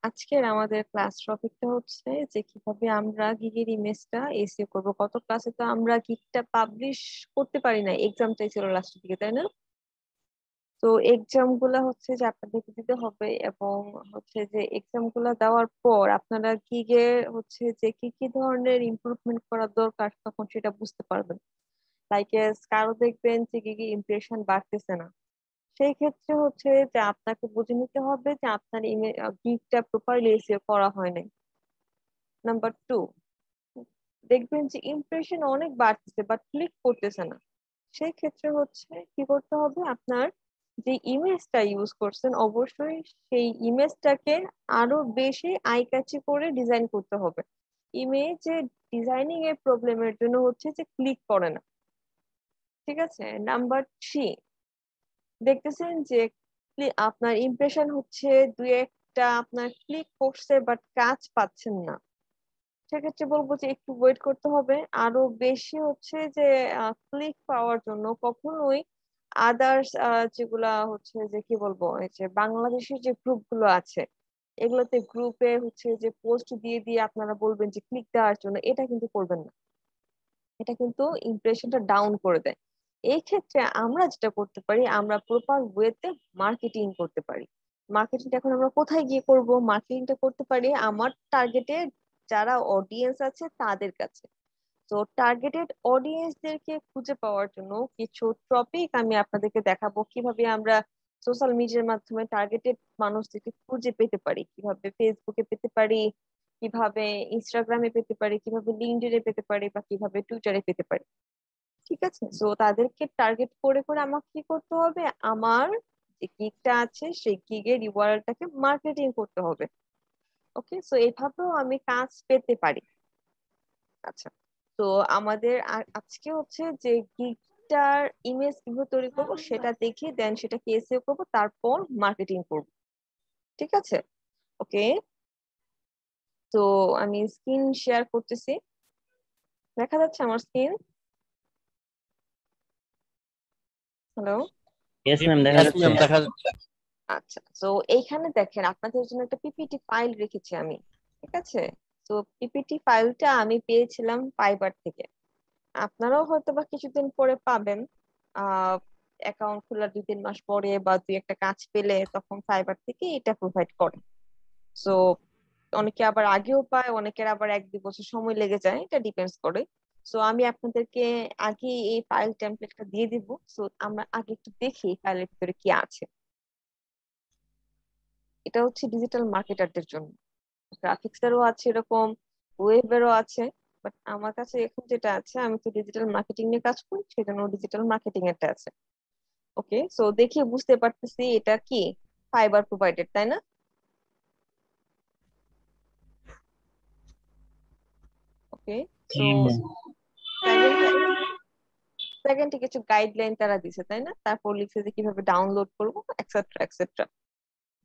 আজকের আমাদের ক্লাস টপিকটা হচ্ছে যে কিভাবে আমরা গিগের ইমেজটা এসিও করব। গত ক্লাসে তো আমরা গিগটা পাবলিশ করতে পারি না, এক্সামটাই ছিল লাস্টের দিকে, তাই না? তো এক্সাম গুলা হচ্ছে যে আপনাদেরকে দিতে হবে, এবং হচ্ছে যে এক্সাম গুলা দেওয়ার পর আপনারা গিগে হচ্ছে যে কি কি ধরনের ইমপ্রুভমেন্ট করা দরকার তখন সেটা বুঝতে পারবেন। লাইক কারো দেখবেন যে গিগে ইমপ্রেশন বাড়তেছে না, সেই ক্ষেত্রে হচ্ছে যে আপনাকে বুঝে নিতে হবে যে আপনার গিগটা প্রপারলি এসিও করা হয় নাই। নাম্বার টু, দেখবেন যে ইমপ্রেশন অনেক বাড়তেছে বাট ক্লিক করতেছে না, সেই ক্ষেত্রে হচ্ছে কি করতে হবে, আপনার যে ইমেজটা ইউজ করছেন অবশ্যই সেই ইমেজটাকে আরো বেশি আই ক্যাচি করে ডিজাইন করতে হবে। ইমেজে ডিজাইনিং এর প্রবলেমের জন্য হচ্ছে যে ক্লিক করে না। ঠিক আছে। নাম্বার থ্রি, দেখতেছেন যে আপনার ইমপ্রেশন হচ্ছে দুই একটা আপনার ক্লিক করছে বাট কাজ পাচ্ছেন না, সেক্ষেত্রে বলবো যে একটু ওয়েট করতে হবে। আরো বেশি হচ্ছে যে ক্লিক পাওয়ার জন্য কখনোই আদার্স যেগুলা হচ্ছে যে কি বলবো, এই যে বাংলাদেশের যে গ্রুপ গুলো আছে এগুলোতে গ্রুপে হচ্ছে যে পোস্ট দিয়ে দিয়ে আপনারা বলবেন যে ক্লিক দেওয়ার জন্য, এটা কিন্তু করবেন না। এটা কিন্তু ইমপ্রেশনটা ডাউন করে দেয়। এই ক্ষেত্রে আমরা যেটা করতে পারি, আমরা প্রপার ওয়েতে মার্কেটিং করতে পারি। মার্কেটিংটা এখন আমরা কোথায় গিয়ে করব? মার্কেটিংটা করতে পারি আমার টার্গেটে যারা অডিয়েন্স আছে তাদের কাছে। তো টার্গেটেড অডিয়েন্সদেরকে খুঁজে পাওয়ার জন্য কিছু টপিক আমি আপনাদেরকে দেখাবো, কিভাবে আমরা সোশ্যাল মিডিয়ার মাধ্যমে টার্গেটেড মানুষদেরকে খুঁজে পেতে পারি, কিভাবে ফেসবুকে পেতে পারি, কিভাবে ইনস্টাগ্রামে পেতে পারি, কিভাবে লিঙ্কডইনে পেতে পারি, বা কিভাবে টুইটারে পেতে পারি। ঠিক আছে। তো তাদেরকে টার্গেট করে করে আমাকে কি করতে হবে, আমার যে গিগটা আছে সেই গিগের ইউআরএলটাকে মার্কেটিং করতে হবে। ওকে, সো এইভাবেও আমি কাজ পেতে পারি। আচ্ছা, তো আমাদের আজকে হচ্ছে যে গিগটার ইমেজ কিভাবে তৈরি করব সেটা দেখি, দেন সেটাকে এসইও করব, তারপর মার্কেটিং করব। ঠিক আছে। ওকে, তো আমি স্ক্রিন শেয়ার করতেছি। দেখা যাচ্ছে আমার স্ক্রিন? হ্যালো? ইয়েস ম্যাম, দেখা ইয়েস যাচ্ছে। ম্যাম, দেখা যাচ্ছে। আচ্ছা, তো এইখানে দেখেন আপনাদের জন্য একটা পিপিটি ফাইল রেখেছি আমি। ঠিক আছে। তো পিপিটি ফাইলটা আমি পেয়েছিলাম ফাইবার থেকে। আপনারাও হয়তো বা কিছুদিন পরে পাবেন, অ্যাকাউন্ট খোলার 2-3 মাস পরে বা দুই একটা কাজ পেলে তখন ফাইবার থেকে এটা প্রোভাইড করে। সো অনেকে আবার আগেও পায়, অনেকের আবার 1-2 বছর সময় লেগে যায়, এটা ডিপেন্ডস করে। সো আমি আপনাদেরকে আগে এই ফাইল টেমপ্লেটটা দিয়ে দিব। সো আমরা আগে একটু দেখি ফাইলের ভিতরে কি আছে। এটা হচ্ছে ডিজিটাল মার্কেটারদের জন্য, গ্রাফিক্সেরও আছে এরকম, ওয়েবেরও আছে। বাট আমার কাছে এখন যেটা আছে, আমি তো ডিজিটাল মার্কেটিং নিয়ে কাজ করি, সেজন্য ডিজিটাল মার্কেটিং এরটা আছে। ওকে, সো দেখে বুঝতে পারতেছি এটা কি ফাইবার প্রোভাইডেড, তাই না? ওকে, সো সেকেন্ড সেকেন্ডে কিছু গাইডলাইন তারা দিছে, তাই না? তারপর লিখছে যে কিভাবে ডাউনলোড করবো, এক্সেট্রা এক্সেট্রা।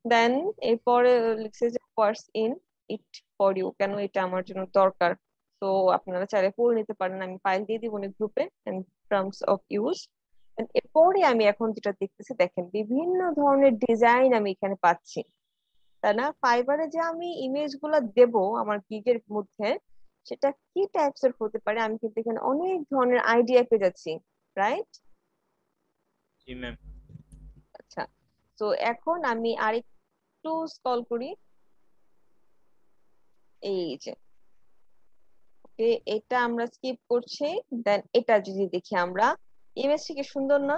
দেন এরপরে লিখছে যে words in it for you, কেন এটা আমার জন্য দরকার। তো আপনারা চাইলে পড়ে নিতে পারেন, আমি ফাইল দিয়ে দিব গ্রুপে, টার্মস অফ ইউজ। এরপরে আমি এখন যেটা দেখতেছি, দেখেন বিভিন্ন ধরনের ডিজাইন আমি এখানে পাচ্ছি, তাই না? ফাইবারে যে আমি ইমেজ গুলা দেবো আমার গিগের মধ্যে, সেটা কি টাইপস এর হতে পারে, আমি কিন্তু এখানে অনেক ধরনের আইডিয়া পেয়ে যাচ্ছি, রাইট? জি ম্যাম। আচ্ছা, তো এখন আমি আরেকটু স্ক্রল করি। এই যে, ওকে, এটা আমরা স্কিপ করছি। দেন এটা যদি দেখি আমরা, ইমেজটা কি সুন্দর না?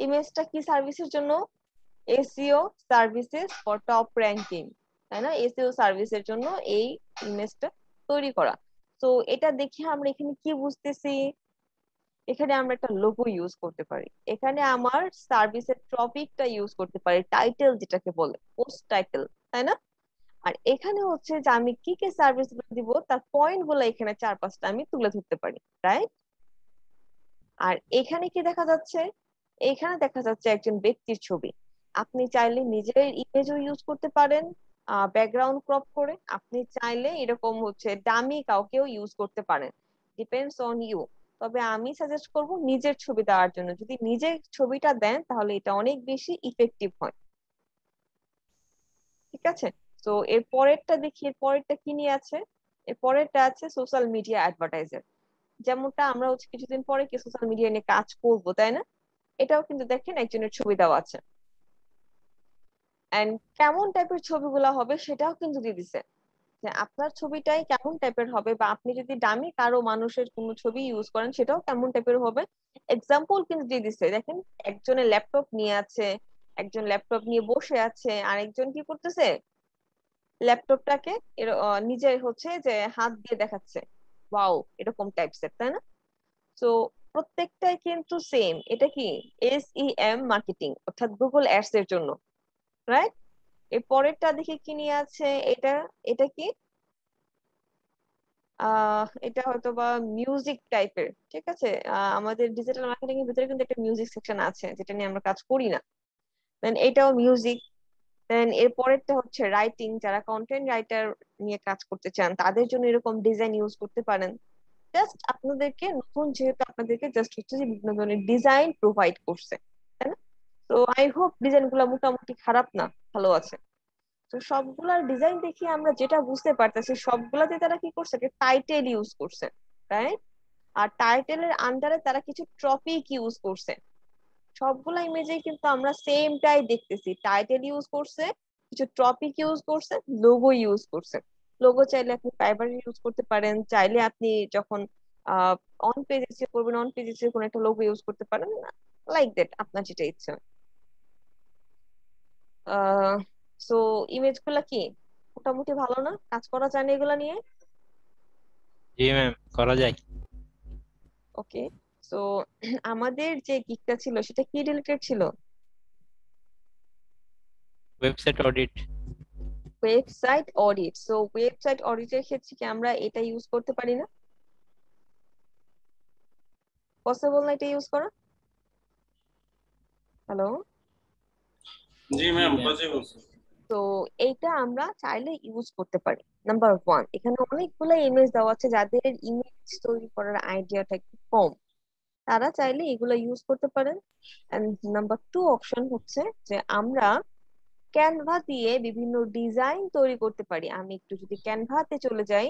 ইমেজটা কি সার্ভিসের জন্য? SEO services for top ranking, তাই না? এসইও সার্ভিসের জন্য এই ইমেজটা তৈরি করা। তো এটা দেখে আমরা এখানে কি বুঝতেছি, এখানে আমরা একটা লোগো ইউজ করতে পারি, এখানে আমার সার্ভিসের টপিকটা ইউজ করতে পারি, টাইটেল যেটাকে বলে পোস্ট টাইটেল, তাই না? আর এখানে হচ্ছে যে আমি কি কি সার্ভিস গুলো দিব তার পয়েন্ট গুলো এখানে 4-5টা আমি তুলে ধরতে পারি, রাইট? আর এখানে কি দেখা যাচ্ছে, এখানে দেখা যাচ্ছে একজন ব্যক্তির ছবি। আপনি চাইলে নিজের ইমেজও ইউজ করতে পারেন, ব্যাকগ্রাউন্ড ক্রপ করে। আপনি চাইলে এরকম হচ্ছে ডামি কাউকেও ইউজ করতে পারেন, ডিপেন্ডস অন ইউ। তবে আমি সাজেস্ট করব নিজের ছবি দেওয়ার জন্য, যদি নিজের ছবিটা দেন তাহলে এটা অনেক বেশি ইফেক্টিভ হয়। ঠিক ঠিক আছে। তো এর পরেরটা দেখি, এর পরেরটা কি নিয়ে আছে। এর পরেরটা আছে সোশ্যাল মিডিয়া অ্যাডভার্টাইজার। যেমনটা আমরা হচ্ছে কিছুদিন পরে কি সোশ্যাল মিডিয়া নিয়ে কাজ করব, তাই না? এটাও কিন্তু দেখেন একজনের ছবি দেওয়া আছে, এন্ড কেমন টাইপের ছবিগুলা হবে সেটাও কিন্তু দিয়ে দিছে, যে আপনার ছবিটাই কেমন টাইপের হবে, বা আপনি যদি দামি কারো মানুষের কোনো ছবি ইউজ করেন সেটাও কেমন টাইপের হবে। এক্সাম্পল কিন্তু দিয়ে দিছে, দেখেন একজনের ল্যাপটপ নিয়ে আছে, একজন ল্যাপটপ নিয়ে বসে আছে, আর একজন কি করতেছে, ল্যাপটপটাকে নিজে হচ্ছে যে হাত দিয়ে দেখাচ্ছে, ওয়াও, এরকম টাইপসের, তাই না? তো প্রত্যেকটাই কিন্তু সেম। এটা কি SEM মার্কেটিং, অর্থাৎ গুগল অ্যাডস এর জন্য, রাইট? এর পরেরটা দেখি কি নিয়ে আছে এটা। এটা কি এটা হয়তো বা মিউজিক টাইপের, ঠিক আছে। আমাদের ডিজিটাল মার্কেটিং এর ভিতরে কিন্তু একটা মিউজিক সেকশন আছে, যেটা নিয়ে আমরা কাজ করি না। দেন এটাও মিউজিক। দেন এর পরেরটা হচ্ছে রাইটিং, যারা কন্টেন্ট রাইটার নিয়ে কাজ করতে চান তাদের জন্য এরকম ডিজাইন ইউজ করতে পারেন। জাস্ট আপনাদেরকে নতুন, যেহেতু আপনাদেরকে জাস্ট হচ্ছে যে বিভিন্ন ধরনের ডিজাইন প্রোভাইড করছে, তাই না? তো আই হোপ ডিজাইন গুলো মোটামুটি খারাপ না, ভালো আছে। তো সবগুলার ডিজাইন দেখে আমরা যেটা বুঝতে পারতেছি, সবগুলাতে তারা কি করছে, একটা টাইটেল ইউজ করছে, রাইট? আর টাইটেলের আন্ডারে তারা কিছু টপিক ইউজ করছে। সবগুলা ইমেজে কিন্তু আমরা সেমটাই দেখতেছি, টাইটেল ইউজ করছে, কিছু টপিক ইউজ করছে, লোগো ইউজ করছে। লোগো চাইলে আপনি ফাইবার ইউজ করতে পারেন, চাইলে আপনি যখন অন পেজ এসে করবেন অন পেজ এসে কোনো একটা লোগো ইউজ করতে পারেন, লাইক দ্যাট, আপনার যেটা ইচ্ছা। আহ সো ইমেজ গুলা কি মোটামুটি ভালো না? কাজ করা যায় না এগুলা নিয়ে? জি ম্যাম, করা যায়। ওকে। সো আমাদের যে গিকটা ছিল সেটা কি রিলেটেড ছিল? Website audit. Website audit. So website অডিটের ক্ষেত্রে কি আমরা এটা ইউজ করতে পারি না? পসিবল না এটা ইউজ করা? হ্যালো? জি জি ম্যাম, ম্যাম। পসিবল। তো এইটা আমরা চাইলে ইউজ করতে পারি। নাম্বার ওয়ান, এখানে অনেকগুলো ইমেজ দেওয়া আছে, যাদের ইমেজ তৈরি করার আইডিয়াটা একটু কম, তারা চাইলে এগুলো ইউজ করতে পারেন। এন্ড নাম্বার টু অপশন হচ্ছে যে আমরা ক্যানভা দিয়ে বিভিন্ন ডিজাইন তৈরি করতে পারি। আমি একটু যদি ক্যানভাতে চলে যাই,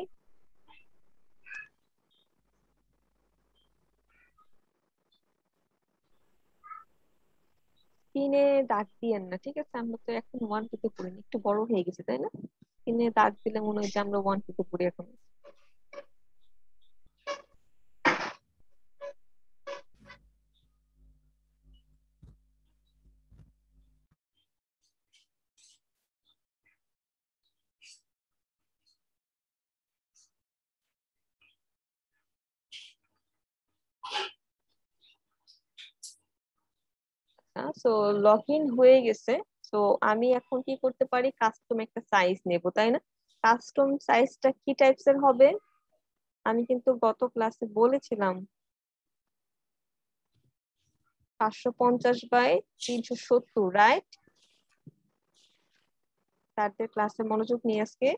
স্ক্রিনে দাগ দিয়েন না, ঠিক আছে? আমরা তো এখন 1 2 তে পড়িনি, একটু বড় হয়ে গেছে, তাই না? স্ক্রিনে দাগ দিলে মনে হয় যে আমরা 1 2 তে পড়ি এখন। সো লগ ইন হয়ে গেছে। তো আমি এখন কি করতে পারি, কাস্টম একটা সাইজ নেব, তাই না? কাস্টম সাইজটা কি টাইপস এর হবে? আমি কিন্তু গত ক্লাসে বলেছিলাম 550 বাই 370, রাইট? তাদের ক্লাসে মনোযোগ নিয়ে আজকে,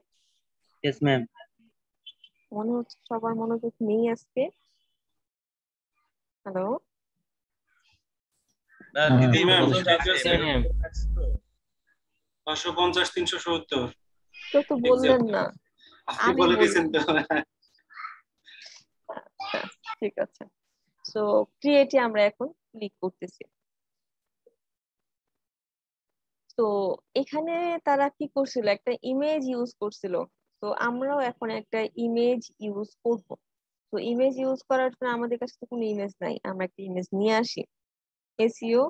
ইয়েস ম্যাম। মনে হচ্ছে সবার মনোযোগ নেই আজকে। হ্যালো? জি ম্যাম, মনোযোগ ঠিক আছে আছে। ম্যাম। 550 370। কেউ তো দেখছেন? বললেন না। আপনি আমি বলে বললাম। দিয়েছেন তো। আচ্ছা, ঠিক আছে। সো ক্রিয়েটে আমরা এখন ক্লিক করতেছি। তো এখানে তারা কি করছিল, একটা ইমেজ ইউজ করছিল। তো আমরাও এখন একটা ইমেজ ইউজ করব। তো ইমেজ ইউজ করার জন্য আমাদের কাছে তো কোনো ইমেজ নাই, আমরা একটা ইমেজ নিয়ে আসি। এসইও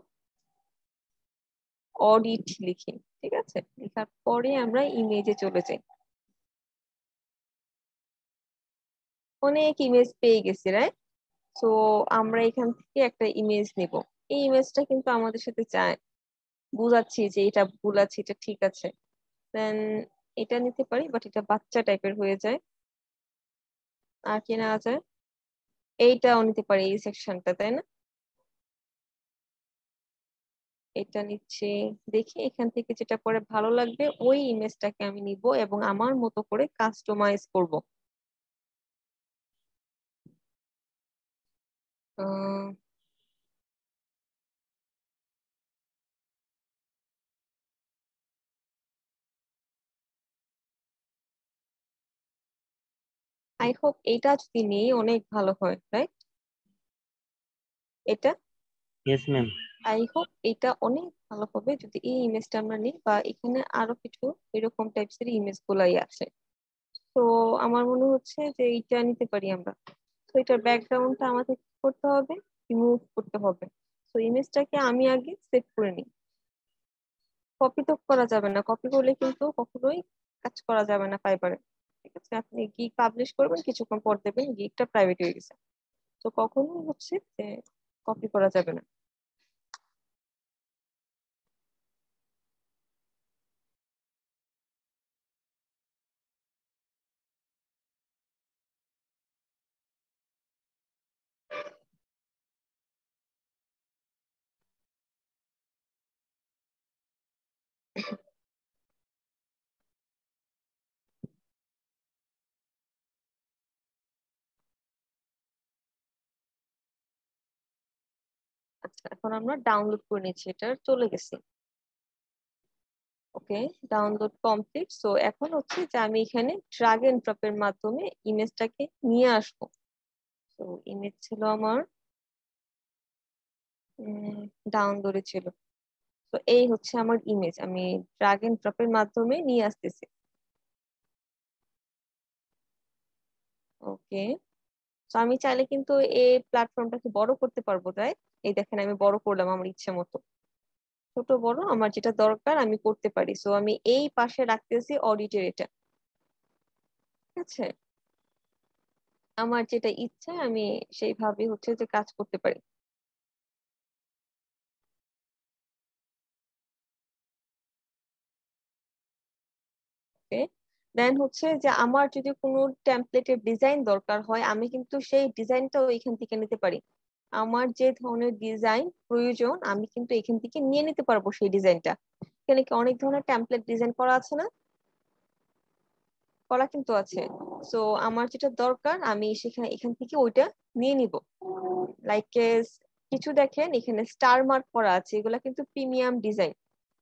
অডিট লিখি, ঠিক আছে? লেখার পরে আমরা ইমেজে চলে যাই। অনেক ইমেজ পেয়ে গেছি, রাইট? তো আমরা এখান থেকে একটা ইমেজ নিব। এই ইমেজটা কিন্তু আমাদের সাথে চায়, বুঝাচ্ছি যে এটা ভুল আছে, এটা ঠিক আছে। দেন এটা নিতে পারি, বাট এটা বাচ্চা টাইপের হয়ে যায়। আর কি নেওয়া যায়? এইটাও নিতে পারি, এই সেকশনটা, তাই না? এটা নিচ্ছে। দেখি এখান থেকে যেটা পরে ভালো লাগবে ওই ইমেজটাকে আমি নিব এবং আমার মতো করে কাস্টমাইজ করব। আহ, আই হোপ এটা যদি নেই অনেক ভালো হয়, রাইট? এটা ইয়েস ম্যাম। আই হোপ এটা অনেক ভালো হবে যদি এই ইমেজটা আমরা নিই, বা এখানে আরো কিছু এরকম টাইপস এর ইমেজ গুলাই আছে। তো আমার মনে হচ্ছে যে এইটা নিতে পারি আমরা। তো এটার ব্যাকগ্রাউন্ডটা আমাদের কি করতে হবে, রিমুভ করতে হবে। তো ইমেজটাকে আমি আগে সেভ করে নিই। কপি তো করা যাবে না, কপি করলে কিন্তু কখনোই কাজ করা যাবে না ফাইবারে। ঠিক আছে, আপনি গিগ পাবলিশ করবেন, কিছুক্ষণ পর দেবেন গিগটা প্রাইভেট হয়ে গেছে। তো কখনোই হচ্ছে যে কপি করা যাবে না। আচ্ছা, এখন আমরা ডাউনলোড করে নিচ্ছি, এটা চলে গেছে। ওকে, ডাউনলোড কমপ্লিট। সো এখন হচ্ছে যে আমি এখানে ড্রাগ এন্ড ড্রপ এর মাধ্যমে ইমেজটাকে নিয়ে আসবো। তো ইমেজ ছিল আমার ডাউনলোডে ছিল। তো এই হচ্ছে আমার ইমেজ, আমি ড্রাগ এন্ড ড্রপ এর মাধ্যমে নিয়ে আসতেছি। ওকে, তো আমি চাইলে কিন্তু এই প্ল্যাটফর্মটাকে বড় করতে পারবো, তাই এই দেখেন আমি বড় করলাম আমার ইচ্ছে মতো। ছোট বড় আমার যেটা দরকার আমি করতে পারি। সো আমি এই পাশে রাখতেছি অডিটের এটা। ঠিক আছে, আমার যেটা ইচ্ছা আমি সেইভাবে হচ্ছে যে কাজ করতে পারি। ওকে, দেন হচ্ছে যে আমার যদি কোনো টেমপ্লেটের ডিজাইন দরকার হয় আমি কিন্তু সেই ডিজাইনটাও এখান থেকে নিতে পারি। আমার যে ধরনের ডিজাইন প্রয়োজন আমি কিন্তু এখান থেকে নিয়ে নিতে পারবো সেই ডিজাইনটা। এখানে কি অনেক ধরনের টেমপ্লেট ডিজাইন করা আছে না? করা কিন্তু আছে। সো আমার যেটা দরকার আমি সেখানে এখান থেকে ওইটা নিয়ে নিব। লাইক কিছু দেখেন এখানে স্টার মার্ক করা আছে, এগুলা কিন্তু প্রিমিয়াম ডিজাইন,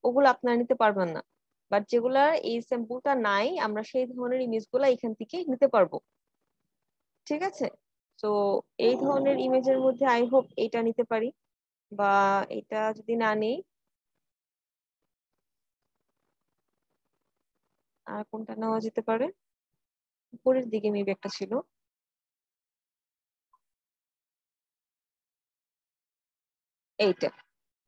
ওগুলো আপনারা নিতে পারবেন না। বাট যেগুলা এই স্যাম্পলটা নাই আমরা সেই ধরনের ইমেজ গুলা এখান থেকে নিতে পারবো। ঠিক আছে, তো এই ধরনের ইমেজের মধ্যে আই হোপ এটা নিতে পারি, বা এটা যদি না নেই আর কোনটা নেওয়া যেতে পারে। উপরের দিকে মেবি একটা ছিল, এইটা,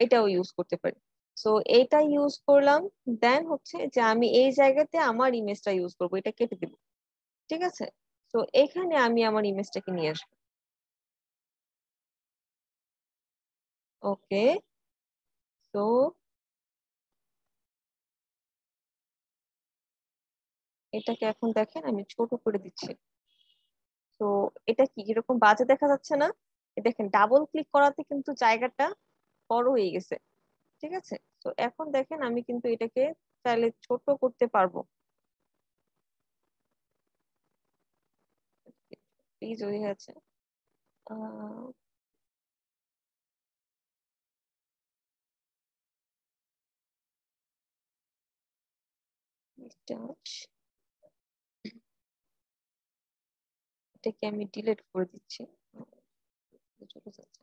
এটাও ইউজ করতে পারি। সো এইটা ইউজ করলাম। দেন হচ্ছে যে আমি এই জায়গাতে আমার ইমেজটা ইউজ করবো, এটা কেটে দিব। ঠিক আছে, তো এখানে আমি আমার ইমেজটাকে নিয়ে আসবো। ওকে, তো এটাকে এখন দেখেন আমি ছোট করে দিচ্ছি। তো এটা কি এরকম বাজে দেখা যাচ্ছে না? দেখেন ডাবল ক্লিক করাতে কিন্তু জায়গাটা বড় হয়ে গেছে। ঠিক আছে, তো এখন দেখেন আমি কিন্তু এটাকে চাইলে ছোট করতে পারবো। প্লিজ ওই আছে আহ touch, এটাকে আমি ডিলিট করে দিচ্ছি। চলে যাচ্ছে।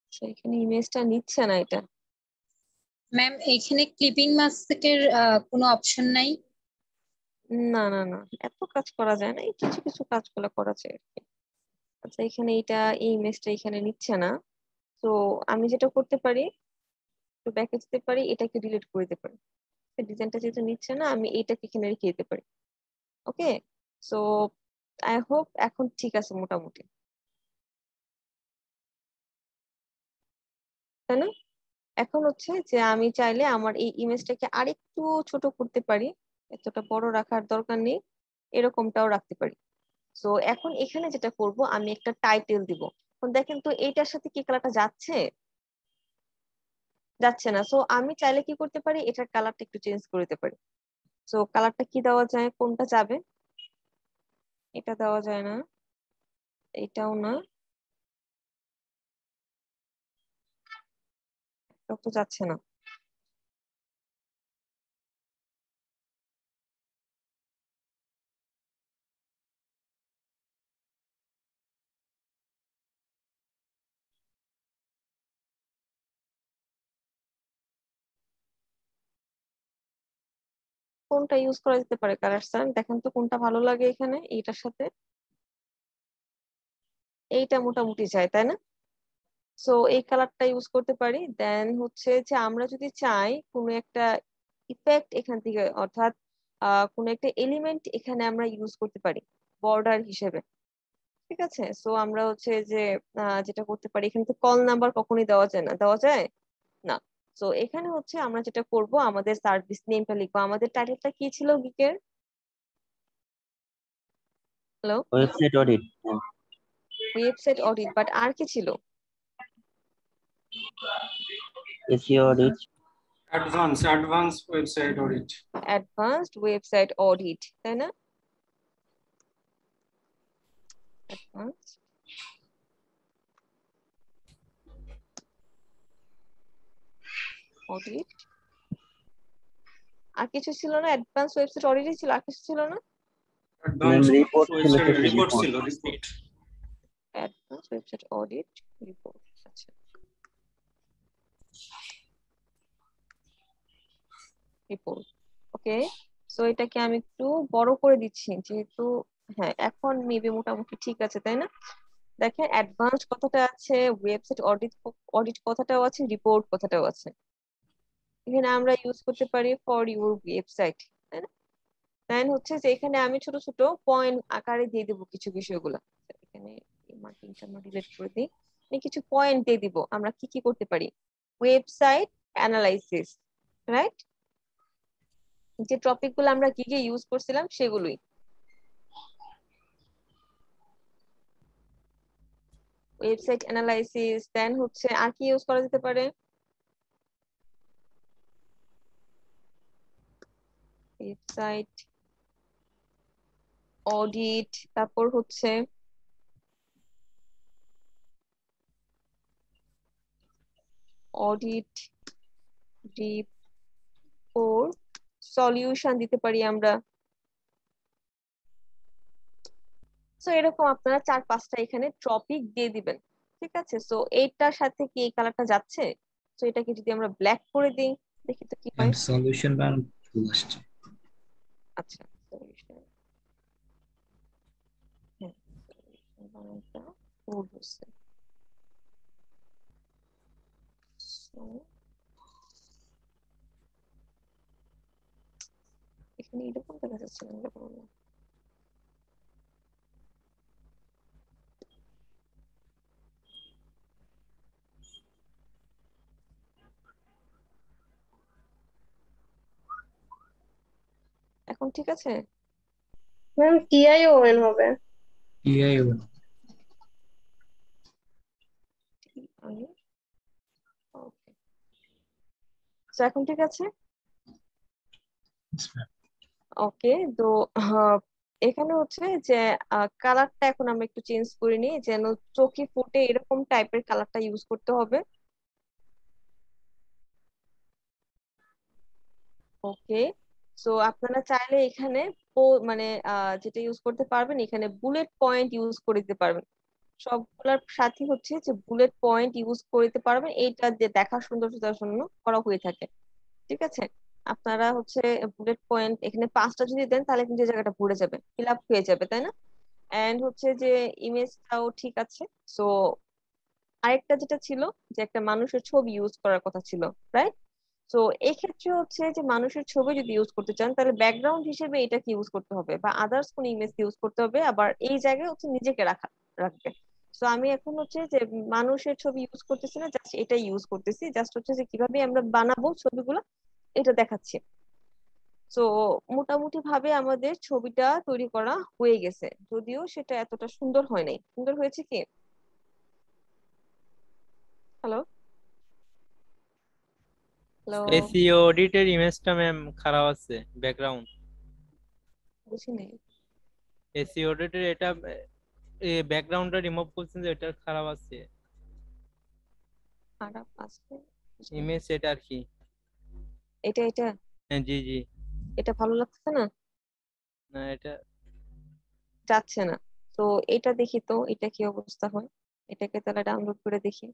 আচ্ছা, এখানে ইমেজটা নিচ্ছে না এটা। ম্যাম এখানে ক্লিপিং মাস্কের কোনো অপশন নাই? না না না, এত কাজ করা যায় না, এই কিছু কিছু কাজগুলো করা যায় আর কি। আচ্ছা, এখানে এটা এই ইমেজটা এখানে নিচ্ছে না। তো আমি যেটা করতে পারি, তো ব্যাকে যেতে পারি, এটাকে ডিলিট করে দিতে পারি। ডিজাইনটা যেহেতু নিচ্ছে না আমি এইটাকে এখানে রেখে দিতে পারি। ওকে, সো আই হোপ এখন ঠিক আছে মোটামুটি, তাই না? এখন হচ্ছে যে আমি চাইলে আমার এই ইমেজটাকে আরেকটু ছোট করতে পারি। এতটা বড় রাখার দরকার নেই, এরকমটাও রাখতে পারি। তো এখন এখানে যেটা করব আমি একটা টাইটেল দিব। এখন দেখেন তো এইটার সাথে কি কালারটা যাচ্ছে? যাচ্ছে না। সো আমি চাইলে কি করতে পারি, এটার কালারটা একটু চেঞ্জ করে দিতে পারি। সো কালারটা কি দেওয়া যায়, কোনটা যাবে? এটা দেওয়া যায় না, এটাও না, এটাও তো যাচ্ছে না। কোনটা ইউজ করা যেতে পারে কালার দেখেন তো কোনটা ভালো লাগে এখানে এইটার সাথে। এইটা মোটামুটি যায় তাই না? সো এই কালারটা ইউজ করতে পারি। দেন হচ্ছে যে আমরা যদি চাই কোনো একটা ইফেক্ট এখান থেকে, অর্থাৎ কোনো একটা এলিমেন্ট এখানে আমরা ইউজ করতে পারি বর্ডার হিসেবে। ঠিক আছে, সো আমরা হচ্ছে যে যেটা করতে পারি, এখানে তো কল নাম্বার কখনোই দেওয়া যায় না, দেওয়া যায় না। তো এখানে হচ্ছে আমরা যেটা করব, আমাদের সার্ভিস নেমটা লিখবো। আমাদের টাইটেলটা কি ছিল গিকের? Hello, website audit. Website audit, but আর কি ছিল? SEO audit. Advance website audit. Advanced website audit, তাই না? Advance audit. আর কিছু ছিল না? অ্যাডভান্স ওয়েবসাইট অডিটই ছিল, আর কিছু ছিল না? অ্যাডভান্স রিপোর্ট ছিল, ওয়েবসাইট শেষে রিপোর্ট report। ছিল, report. Advance website audit report. আচ্ছা, রিপোর্ট। ওকে, সো এটাকে আমি একটু বড় করে দিচ্ছি যেহেতু, হ্যাঁ এখন মেবি মোটামুটি ঠিক আছে তাই না? দেখেন অ্যাডভান্স কথাটা আছে, ওয়েবসাইট অডিট অডিট কথাটাও আছে, রিপোর্ট কথাটাও আছে। এখানে আমরা ইউজ করতে পারি ফর ইউর ওয়েবসাইট, তাই না? দেন হচ্ছে যে এখানে আমি ছোট ছোট পয়েন্ট আকারে দিয়ে দিব কিছু বিষয়গুলো। এখানে মার্কিংটা আমরা ডিলিট করে দিই। কিছু পয়েন্ট দিয়ে দিব আমরা কি কি করতে পারি। Website analysis, right? যে টপিক গুলো আমরা কি কি ইউজ করছিলাম সেগুলোই। ওয়েবসাইট অ্যানালাইসিস, দেন হচ্ছে আর কি ইউজ করা যেতে পারে? ওয়েবসাইট অডিট, তারপর হচ্ছে অডিট রিপোর্ট, সলিউশন দিতে পারি আমরা। সো এরকম আপনারা 4-5টা এখানে টপিক দিয়ে দিবেন। ঠিক আছে, সো এইটার সাথে কি এই কালারটা যাচ্ছে? সো এটাকে যদি আমরা ব্ল্যাক করে দিই, দেখি তো কি হয়। সলিউশন বানানো ভুল আসছে। আচ্ছা, solution, হ্যাঁ, solution বানানটা ভুল হচ্ছে। So, এখানে এরকম দেখা যাচ্ছে না এরকম না। এখন ঠিক আছে? ম্যাম TION হবে। টিআইও ওকে, তো এখন ঠিক আছে। ওকে, তো এখানে হচ্ছে যে কালারটা এখন আমরা একটু চেঞ্জ করে নিই, যেন চোখে ফুটে এরকম টাইপের কালারটা ইউজ করতে হবে। ওকে, সো আপনারা চাইলে এখানে মানে যেটা ইউজ করতে পারবেন, এখানে বুলেট পয়েন্ট ইউজ করে দিতে পারবেন। সবগুলোর সাথে হচ্ছে যে বুলেট পয়েন্ট ইউজ করতে পারবেন, এইটা যে দেখার সৌন্দর্যতার জন্য করা হয়ে থাকে। ঠিক আছে, আপনারা হচ্ছে বুলেট পয়েন্ট এখানে 5টা যদি দেন তাহলে কিন্তু এই জায়গাটা ভরে যাবে, ফিল আপ হয়ে যাবে, তাই না? এন্ড হচ্ছে যে ইমেজটাও ঠিক আছে। সো আরেকটা যেটা ছিল, যে একটা মানুষের ছবি ইউজ করার কথা ছিল, রাইট? তো এক্ষেত্রে হচ্ছে যে মানুষের ছবি যদি ইউজ করতে চান তাহলে ব্যাকগ্রাউন্ড হিসেবে এটাকে ইউজ করতে হবে, বা আদার্স কোন ইমেজ ইউজ করতে হবে, আবার এই জায়গায় হচ্ছে নিজেকে রাখবে। তো আমি এখন হচ্ছে যে মানুষের ছবি ইউজ করতেছি না, জাস্ট এটা ইউজ করতেছি, জাস্ট হচ্ছে যে কিভাবে আমরা বানাবো ছবিগুলো এটা দেখাচ্ছি। তো মোটামুটি ভাবে আমাদের ছবিটা তৈরি করা হয়ে গেছে, যদিও সেটা এতটা সুন্দর হয় নাই। সুন্দর হয়েছে কি? হ্যালো, হ্যালো, এসইও অডিটের ইমেজটা ম্যাম খারাপ আছে, ব্যাকগ্রাউন্ড। বুঝি নাই। এসইও অডিটের এটা ব্যাকগ্রাউন্ডটা রিমুভ করছেন যে এটা খারাপ আছে, খারাপ আছে? বুঝি নাই। ইমেজ এটা আর কি। এটা এটা হ্যাঁ, জি জি। এটা ভালো লাগছে না, না এটা যাচ্ছে না। তো এটা দেখি তো এটা কি অবস্থা হয়। এটাকে তাহলে ডাউনলোড করে দেখি।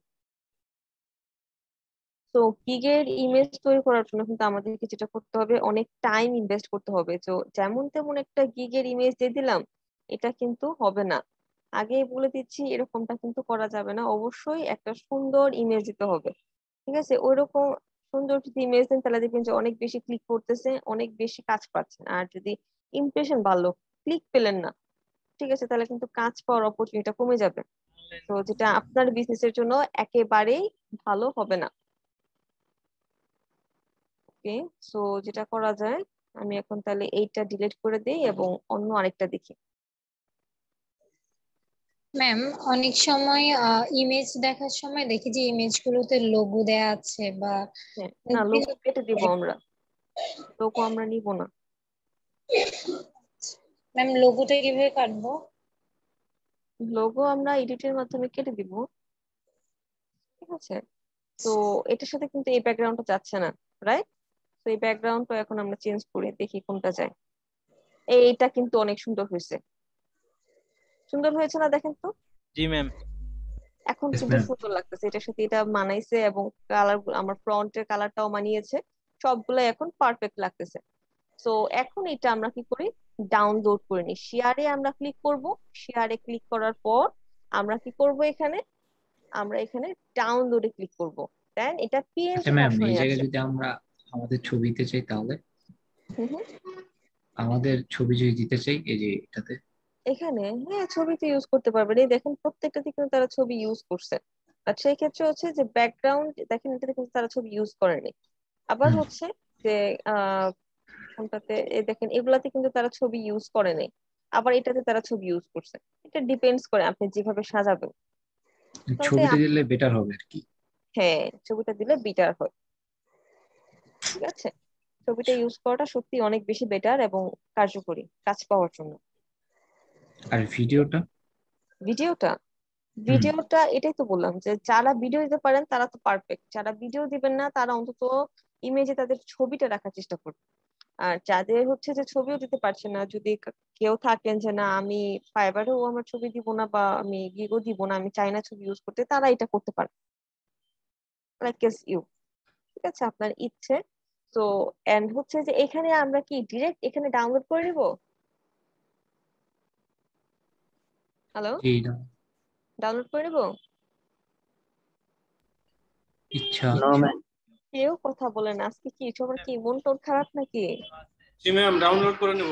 তো গিগের ইমেজ তৈরি করার জন্য কিন্তু আমাদেরকে যেটা করতে হবে, অনেক টাইম ইনভেস্ট করতে হবে। তো যেমন তেমন একটা গিগের ইমেজ দিয়ে দিলাম, এটা কিন্তু হবে না। আগেই বলে দিচ্ছি, এরকমটা কিন্তু করা যাবে না। অবশ্যই একটা সুন্দর ইমেজ দিতে হবে। ঠিক আছে, ওইরকম সুন্দর যদি ইমেজ দেন তাহলে দেখবেন যে অনেক বেশি ক্লিক করতেছে, অনেক বেশি কাজ পাচ্ছেন। আর যদি ইমপ্রেশন ভালো, ক্লিক পেলেন না, ঠিক আছে, তাহলে কিন্তু কাজ পাওয়ার অপরচুনিটিটা কমে যাবে। তো যেটা আপনার বিজনেসের জন্য একেবারেই ভালো হবে না। ওকে, সো যেটা করা যায়, আমি এখন তাহলে এইটা ডিলিট করে দিই এবং অন্য আরেকটা দেখি। ম্যাম, অনেক সময় ইমেজ দেখার সময় দেখি যে ইমেজ গুলোতে লোগো দেয়া আছে বা হ্যাঁ, না, লোগো কেটে দিব আমরা, লোগো আমরা নিব না। ম্যাম, লোগোটা কিভাবে কাটবো? লোগো আমরা এডিটের মাধ্যমে কেটে দিব। ঠিক আছে, তো এটার সাথে কিন্তু এই ব্যাকগ্রাউন্ডটা যাচ্ছে না, রাইট? তো এই ব্যাকগ্রাউন্ডটা এখন আমরা চেঞ্জ করে দেখি কোনটা যায়। এইটা কিন্তু অনেক সুন্দর হয়েছে, সুন্দর হয়েছে না? দেখেন তো, জি ম্যাম। এখন Yes, কিন্তু ma'am. সুন্দর লাগতেছে। এটার সাথে এটা মানাইছে এবং কালার, আমার ফ্রন্টের কালারটাও মানিয়েছে, সবগুলো এখন পারফেক্ট লাগতেছে। তো এখন এটা আমরা কি করি, ডাউনলোড করে নিই। শেয়ারে আমরা ক্লিক করব। শেয়ারে ক্লিক করার পর আমরা কি করব, এখানে আমরা এখানে ডাউনলোডে ক্লিক করব। দেন এটা আচ্ছা পিএনজি ম্যাম, এই ভার্সনে জায়গায় আসে। যদি আমরা আমাদের ছবি দিতে চাই তাহলে হুম হুম। আমাদের ছবি যদি দিতে চাই এই যে এটাতে। এখানে হ্যাঁ, ছবিতে ইউজ করতে পারবেন। এই দেখেন প্রত্যেকটাতে কিন্তু তারা ছবি ইউজ করছে। আর সেই ক্ষেত্রে হচ্ছে যে ব্যাকগ্রাউন্ড দেখেন, এটাতে কিন্তু তারা ছবি ইউজ করেনি। আবার হুম, হচ্ছে যে কোনটাতে দেখেন, এগুলাতে কিন্তু তারা ছবি ইউজ করেনি, আবার এটাতে তারা ছবি ইউজ করছে। এটা ডিপেন্ডস করে আপনি যেভাবে সাজাবেন। তো ছবিতে দিলে বেটার হবে আর কি। হ্যাঁ, ছবিটা দিলে বেটার হয়। ঠিক আছে, ছবিটা ইউজ করাটা সত্যি অনেক বেশি বেটার এবং কার্যকরী কাজ পাওয়ার জন্য। আর ভিডিওটা? ভিডিওটা, হুম, ভিডিওটা এটাই তো বললাম যে যারা ভিডিও দিতে পারেন তারা তো পারফেক্ট। যারা ভিডিও দিবেন না তারা অন্তত ইমেজে তাদের ছবিটা রাখার চেষ্টা করবে। আর যাদের হচ্ছে যে ছবিও দিতে পারছে না, যদি কেউ থাকেন যে না আমি ফাইবারেও আমার ছবি দিব না বা আমি গিগও দিব না, আমি চাই না ছবি ইউজ করতে, তারা এটা করতে পারে। লাইক ইউ, ঠিক আছে, আপনার ইচ্ছে। তো এন্ড হচ্ছে যে এখানে আমরা কি ডিরেক্ট এখানে ডাউনলোড করে নিব? হ্যালো, এইটা ডাউনলোড করে নিব? ইচ্ছা। No ma'am. কেউ কথা বলেন আজকে, কি সবার কি মন টন খারাপ নাকি? জি ম্যাম, ডাউনলোড করে নেব।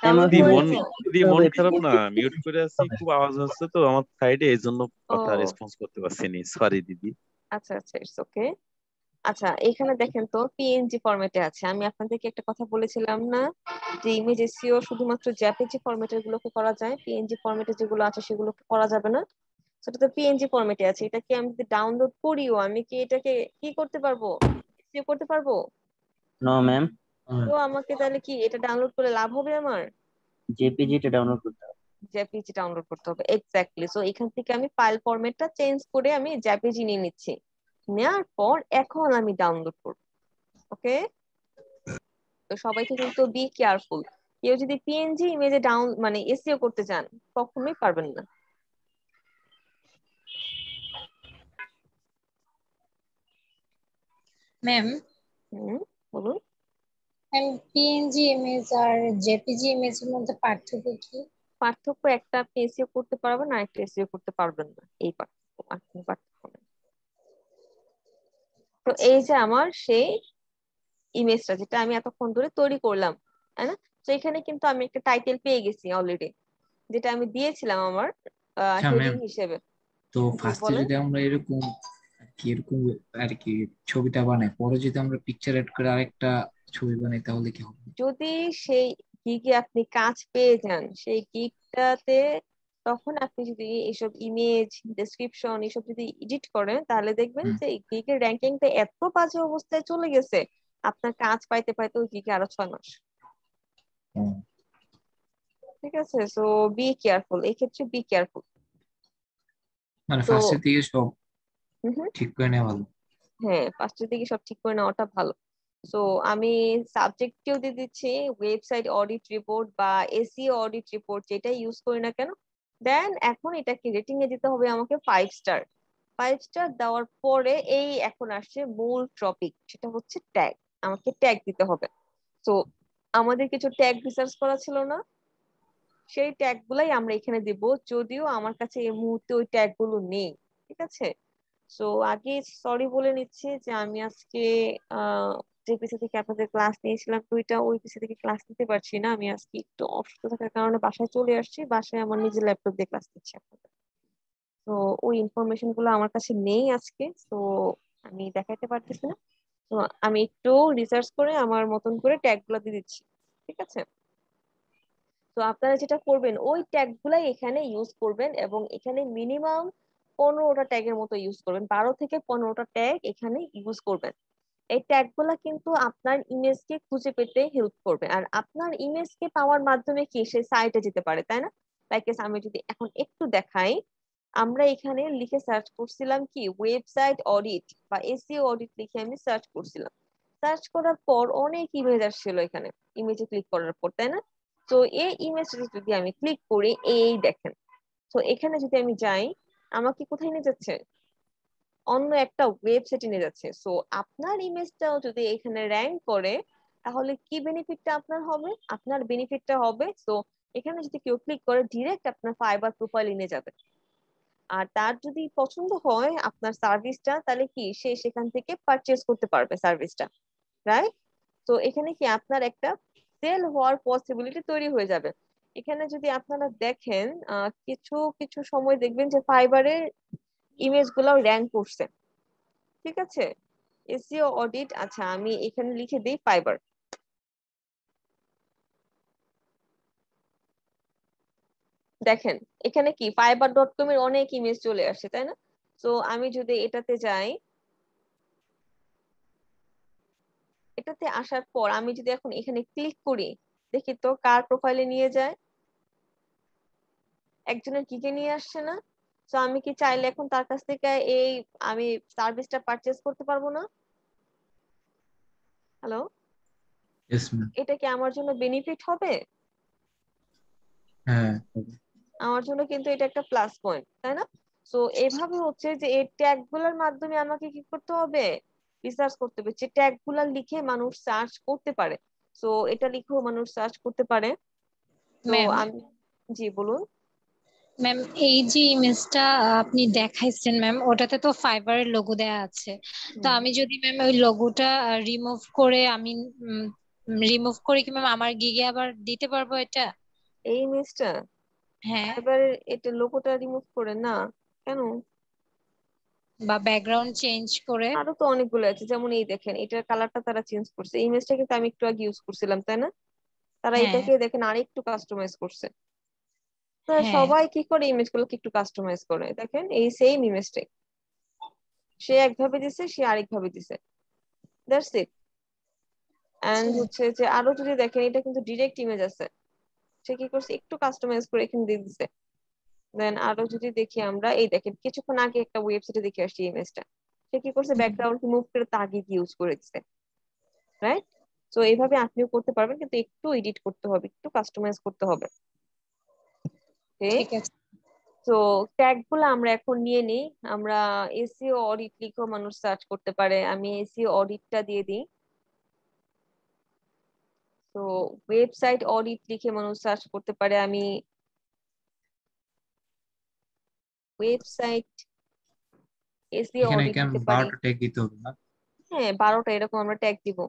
ডাউনলোড এমওসি করে মন নিব? মন খারাপ না, মিউট করে আছি, খুব আওয়াজ হচ্ছে তো আমার সাইডে, এই জন্য কথা ও রেসপন্স করতে পারছি নি, সরি দিদি। আচ্ছা আচ্ছা, ইটস ওকে। আচ্ছা, এখানে দেখেন তো পিএনজি ফরম্যাটে আছে। আমি আপনাদেরকে একটা কথা বলেছিলাম না যে ইমেজ এসইও শুধুমাত্র জেপিজি ফরম্যাটের গুলোকে করা যায়, পিএনজি ফরম্যাটে যেগুলো আছে সেগুলোকে করা যাবে না। সেটা তো পিএনজি ফরম্যাটে আছে। এটাকে আমি যদি ডাউনলোড করিও, আমি কি এটাকে কি করতে পারবো, সেভ করতে পারবো? নো ম্যাম, তো আমাকে তাহলে কি এটা ডাউনলোড করে লাভ হবে আমার? জেপিজিটা ডাউনলোড করতে হবে। জেপিজি ডাউনলোড করতে হবে, এক্স্যাক্টলি। সো এখান থেকে আমি ফাইল ফরম্যাটটা চেঞ্জ করে আমি জেপিজি নিয়ে নিচ্ছি। নেওয়ার পর এখন আমি ডাউনলোড করবো। ওকে, তো সবাইকে কিন্তু বি কেয়ারফুল। কেউ যদি পিএনজি ইমেজে ডাউন মানে এসইও করতে চান, কখনোই পারবেন না। ম্যাম, হুম, বলুন। পিএনজি ইমেজ আর জেপিজি ইমেজের মধ্যে পার্থক্য কি? পার্থক্য একটা, আপনি এসইও করতে পারবেন আর একটা এসইও করতে পারবেন না, এই পার্থক্য, আর কোনো পার্থক্য নেই। তো এই যে আমার সেই ইমেজটা যেটা আমি এতক্ষণ ধরে তৈরি করলাম, তাই না? তো এখানে কিন্তু আমি একটা টাইটেল পেয়ে গেছি অলরেডি, যেটা আমি দিয়েছিলাম আমার আচ্ছা হেডিং ম্যাম, হিসেবে। তো জি ফার্স্টে বলেন। যদি আমরা এরকম আর কি এরকম আর কি ছবিটা বানাই, পরে যদি আমরা পিকচার এড করে আরেকটা ছবি বানাই তাহলে কি হবে? যদি সেই গিগে আপনি কাজ পেয়ে যান, সেই গিগটাতে তখন আপনি যদি এইসব ইমেজ ডেসক্রিপশন এসব যদি এডিট করেন, তাহলে দেখবেন হুম, যে গিগের র্যাঙ্কিংটা এত বাজে অবস্থায় চলে গেছে, আপনার কাজ পাইতে পাইতে ওই গিগে আরো 6 মাস। ও, ঠিক আছে, সো বি কেয়ারফুল, এই ক্ষেত্রে বি কেয়ারফুল। মানে তো ফার্স্টের দিকে সব হুম হুম, ঠিক করে নেওয়া ভালো। হ্যাঁ, ফার্স্টের দিকে সব ঠিক করে নেওয়াটা ভালো। সো আমি সাবজেক্টকেও দিয়ে দিচ্ছি ওয়েবসাইট অডিট রিপোর্ট বা এসইও অডিট রিপোর্ট, যেটা ইউজ করি না কেন। দেন এখন এটাকে রেটিং এ দিতে হবে আমাকে 5 স্টার। স্টার দেওয়ার পরে এই এখন আসছে মূল টপিক, সেটা হচ্ছে ট্যাগ। আমাকে ট্যাগ দিতে হবে। তো আমাদের কিছু ট্যাগ রিসার্চ করা ছিল না, সেই ট্যাগ গুলাই আমরা এখানে দিব, যদিও আমার কাছে এই মুহূর্তে ওই ট্যাগ গুলো নেই। ঠিক আছে, তো আগে সরি বলে নিচ্ছি যে আমি আজকে আহ যে পিসি থেকে আপনাদের ক্লাস নিয়েছিলাম দুইটা, ওই পিসি থেকে ক্লাস নিতে পারছি না। আমি আজকে একটু অসুস্থ থাকার কারণে বাসায় চলে আসছি, বাসায় আমার নিজের ল্যাপটপ দিয়ে ক্লাস নিচ্ছি আপনাদের। তো ওই ইনফরমেশন গুলো আমার কাছে নেই আজকে, তো আমি দেখাইতে পারতেছি না। তো আমি একটু রিসার্চ করে আমার মতন করে ট্যাগ গুলো দিয়ে দিচ্ছি। ঠিক আছে, তো আপনারা যেটা করবেন ওই ট্যাগ গুলাই এখানে ইউজ করবেন, এবং এখানে মিনিমাম 15টা ট্যাগের মতো ইউজ করবেন, 12 থেকে 15টা ট্যাগ এখানে ইউজ করবেন। এই ট্যাগ গুলা কিন্তু আপনার ইমেজকে খুঁজে পেতে হেল্প করবে, আর আপনার ইমেজকে পাওয়ার মাধ্যমে কি সে সাইটে যেতে পারে, তাই না? লাইক আমি যদি এখন একটু দেখাই, আমরা এখানে লিখে সার্চ করছিলাম কি ওয়েবসাইট অডিট বা এসইও অডিট লিখে আমি সার্চ করছিলাম। সার্চ করার পর অনেক ইমেজ আসছিল এখানে, ইমেজে ক্লিক করার পর, তাই না? তো এই ইমেজটা যদি আমি ক্লিক করি, এই দেখেন, তো এখানে যদি আমি যাই, আমাকে কোথায় নিয়ে যাচ্ছে? অন্য একটা ওয়েবসাইটে নিয়ে যাচ্ছে। সো আপনার ইমেজটাও যদি এখানে র্যাঙ্ক করে, তাহলে কি বেনিফিটটা আপনার হবে? আপনার বেনিফিটটা হবে, সো এখানে যদি কেউ ক্লিক করে ডিরেক্ট আপনার ফাইবার প্রোফাইলে নিয়ে যাবে। আর তার যদি পছন্দ হয় আপনার সার্ভিসটা, তাহলে কি সে সেখান থেকে পারচেজ করতে পারবে সার্ভিসটা, রাইট? তো এখানে কি আপনার একটা সেল হওয়ার পসিবিলিটি তৈরি হয়ে যাবে। এখানে যদি আপনারা দেখেন কিছু কিছু সময় দেখবেন যে ফাইবারের ইমেজ গুলাও র্যাঙ্ক করছে। ঠিক আছে, এসইও অডিট, আচ্ছা আমি এখানে লিখে দিই ফাইবার। দেখেন এখানে কি fiverr.com এর অনেক ইমেজ চলে আসছে, তাই না? তো আমি যদি এটাতে যাই, এটাতে আসার পর আমি যদি এখন এখানে ক্লিক করি, দেখি তো কার প্রোফাইলে নিয়ে যায়, একজনের গিগে নিয়ে আসছে না? তো আমি কি চাইলে এখন তার কাছ থেকে এই আমি সার্ভিসটা পারচেজ করতে পারবো না? Hello, yes ma'am. এটা কি আমার জন্য বেনিফিট হবে? হ্যাঁ, আমার জন্য কিন্তু এটা একটা প্লাস পয়েন্ট, তাই না? তো এইভাবে হচ্ছে যে এই ট্যাগ গুলার মাধ্যমে আমাকে কি করতে হবে? রিসার্চ করতে হবে, যে ট্যাগ গুলা লিখে মানুষ সার্চ করতে পারে। তো এটা লিখেও মানুষ সার্চ করতে পারে। তো ম্যাম আমি, জি বলুন। ম্যাম এই যে ইমেজটা আপনি দেখাইছেন ম্যাম, ওটাতে তো ফাইবারের লোগো দেয়া আছে। তো হুম, আমি যদি ম্যাম ওই লোগোটা রিমুভ করে রিমুভ করে কি ম্যাম আমার গিগে আবার দিতে পারবো এটা? এই ইমেজটা হ্যাঁ, এবার এটা লোগোটা রিমুভ করে না, কেন? বা ব্যাকগ্রাউন্ড চেঞ্জ করে? আরো তো অনেকগুলো আছে, যেমন এই দেখেন এটার কালারটা তারা চেঞ্জ করছে, এই ইমেজটা কিন্তু আমি একটু আগে ইউজ করছিলাম, তাই না? তারা হ্যাঁ, এটাকে দেখেন আরেকটু কাস্টমাইজ করছে। তো হ্যাঁ, সবাই কি করে ইমেজ গুলোকে একটু কাস্টমাইজ করে, দেখেন এই সেম ইমেজটাই সে একভাবে দিছে, সে আরেকভাবে দিছে, দ্যাটস ইট। এন্ড হচ্ছে যে আরো যদি দেখেন, এটা কিন্তু ডিরেক্ট ইমেজ আছে, সে কি করছে একটু কাস্টমাইজ করে এখানে দিয়ে দিছে। দেন আরো যদি দেখি আমরা, এই দেখেন কিছুক্ষণ আগে একটা ওয়েবসাইটে দেখে আসছি ইমেজটা, সে কি করছে ব্যাকগ্রাউন্ড মুভ করে তাকে ইউজ করে দিছে, রাইট? তো এইভাবে আপনিও করতে পারবেন, কিন্তু একটু এডিট করতে হবে, একটু কাস্টমাইজ করতে হবে। ওকে, ঠিক আছে। তো ট্যাগ গুলো আমরা এখন নিয়ে নিই। আমরা এসইও অডিট লিখেও মানুষ সার্চ করতে পারে, আমি এসইও অডিটটা দিয়ে দিই। তো ওয়েবসাইট অডিট লিখে মানুষ সার্চ করতে পারে, আমি ওয়েবসাইট এসইও এখানে অডিট কি আমি দিতে পারি। 12টা ট্যাগ দিতে হবে না? হ্যাঁ, 12টা এরকম আমরা ট্যাগ দিব।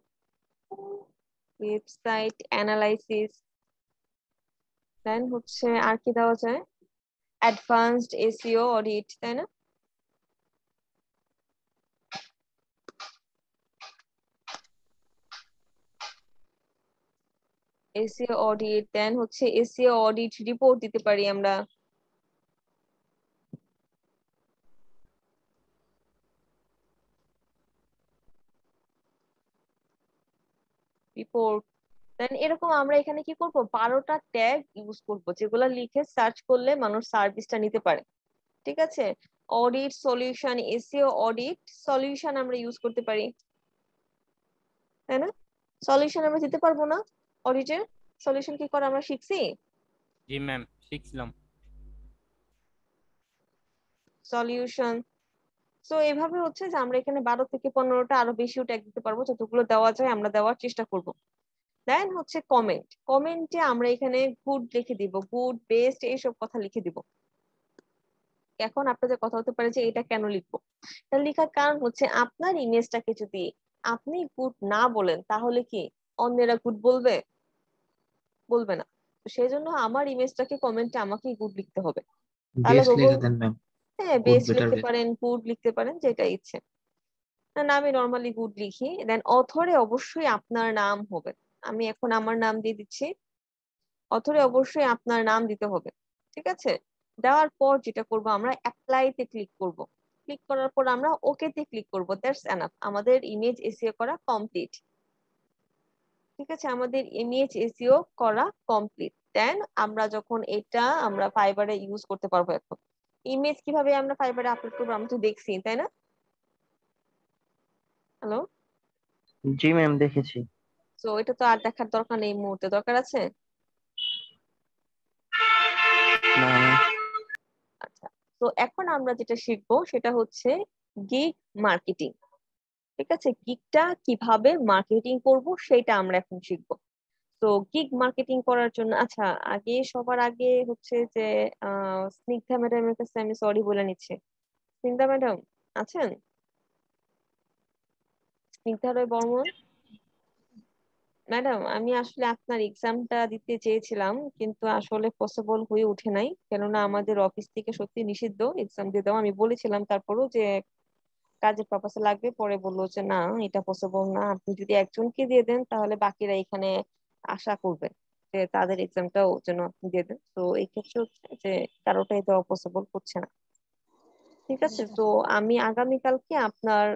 ওয়েবসাইট অ্যানালাইসিস, দেন হচ্ছে আর কি দেওয়া যায়, অ্যাডভান্সড এসইও অডিট, তাই না? এসইও অডিট, দেন হচ্ছে এসইও অডিট রিপোর্ট দিতে পারি আমরা। রিপোর্ট, দেন এরকম আমরা এখানে কি করব, 12টা ট্যাগ ইউজ করব, যেগুলো লিখে সার্চ করলে মানুষ সার্ভিসটা নিতে পারে। ঠিক আছে, audit solution, SEO audit solution আমরা ইউজ করতে পারি, তাই না? সলিউশন আমরা দিতে পারবো না? অডিটের সলিউশন কি করে আমরা শিখছি। জি ম্যাম, শিখছিলাম। সলিউশন, তো এইভাবে হচ্ছে যে আমরা এখানে 12 থেকে 15টা আরো বেশিও ট্যাগ দিতে পারবো, যতগুলো দেওয়া যায় আমরা দেওয়ার চেষ্টা করব। দেন হচ্ছে কমেন্ট। কমেন্টে আমরা এখানে গুড লিখে দিব, গুড, বেস্ট, এইসব কথা লিখে দিব। এখন আপনাদের কথা হতে পারে যে এটা কেন লিখবো। এটা লেখার কারণ হচ্ছে আপনার ইমেজটাকে যদি আপনি গুড না বলেন তাহলে কি অন্যেরা গুড বলবে? বলবে না। তো সেই জন্য আমার ইমেজটাকে কমেন্টে আমাকেই গুড লিখতে হবে। তাহলে বেস্ট গুগল, লিখে দেন ম্যাম, হ্যাঁ গুড বেস্ট বেটার লিখতে বেস্ট। পারেন, গুড লিখতে পারেন, যেটা ইচ্ছে। না আমি নর্মালি গুড লিখি। দেন অথরে অবশ্যই আপনার নাম হবে। আমি এখন আমার নাম দিয়ে দিচ্ছি। অথরে অবশ্যই আপনার নাম দিতে হবে, ঠিক আছে? দেওয়ার পর যেটা করব আমরা অ্যাপ্লাইতে ক্লিক করব। ক্লিক করার পর আমরা ওকে তে ক্লিক করব। দ্যাটস এনাফ, আমাদের ইমেজ এসইও করা কমপ্লিট। ঠিক আছে, আমাদের ইমেজ এসইও করা কমপ্লিট। দেন আমরা যখন এটা আমরা ফাইবারে ইউজ করতে পারবো। এখন ইমেজ কিভাবে আমরা ফাইবারে আপলোড করবো আমরা তো দেখছি, তাই না? হ্যালো। জি ম্যাম, দেখেছি। তো এটা তো আর দেখার দরকার নেই, এই মুহূর্তে দরকার আছে? না ম্যাম। আচ্ছা, তো এখন আমরা যেটা শিখবো সেটা হচ্ছে গিগ মার্কেটিং। ঠিক আছে, গিগটা কিভাবে মার্কেটিং করব সেটা আমরা এখন শিখবো। তো গিগ মার্কেটিং করার জন্য আচ্ছা, সবার আগে হচ্ছে যে স্নিগ্ধা ম্যাডামের কাছে আমি সরি বলে নিচ্ছি। স্নিগ্ধা ম্যাডাম আছেন? স্নিগ্ধা রয় বর্মন ম্যাডাম, আমি আসলে আপনার এক্সামটা দিতে চেয়েছিলাম কিন্তু আসলে পসিবল হয়ে ওঠে নাই, কেননা আমাদের অফিস থেকে সত্যি নিষিদ্ধ এক্সাম দিয়ে দেওয়া। আমি বলেছিলাম তারপরও যে কাজের পারপাসে লাগবে, পরে বললো যে না এটা পসিবল না, আপনি যদি একজনকে দিয়ে দেন তাহলে বাকিরা এখানে আশা করবে যে তাদের এক্সামটাও যেন আপনি দিয়ে দেন। তো এই ক্ষেত্রে হচ্ছে যে কারোটাই দেওয়া পসিবল হচ্ছে না। ঠিক আছে, তো আমি আগামীকালকে আপনার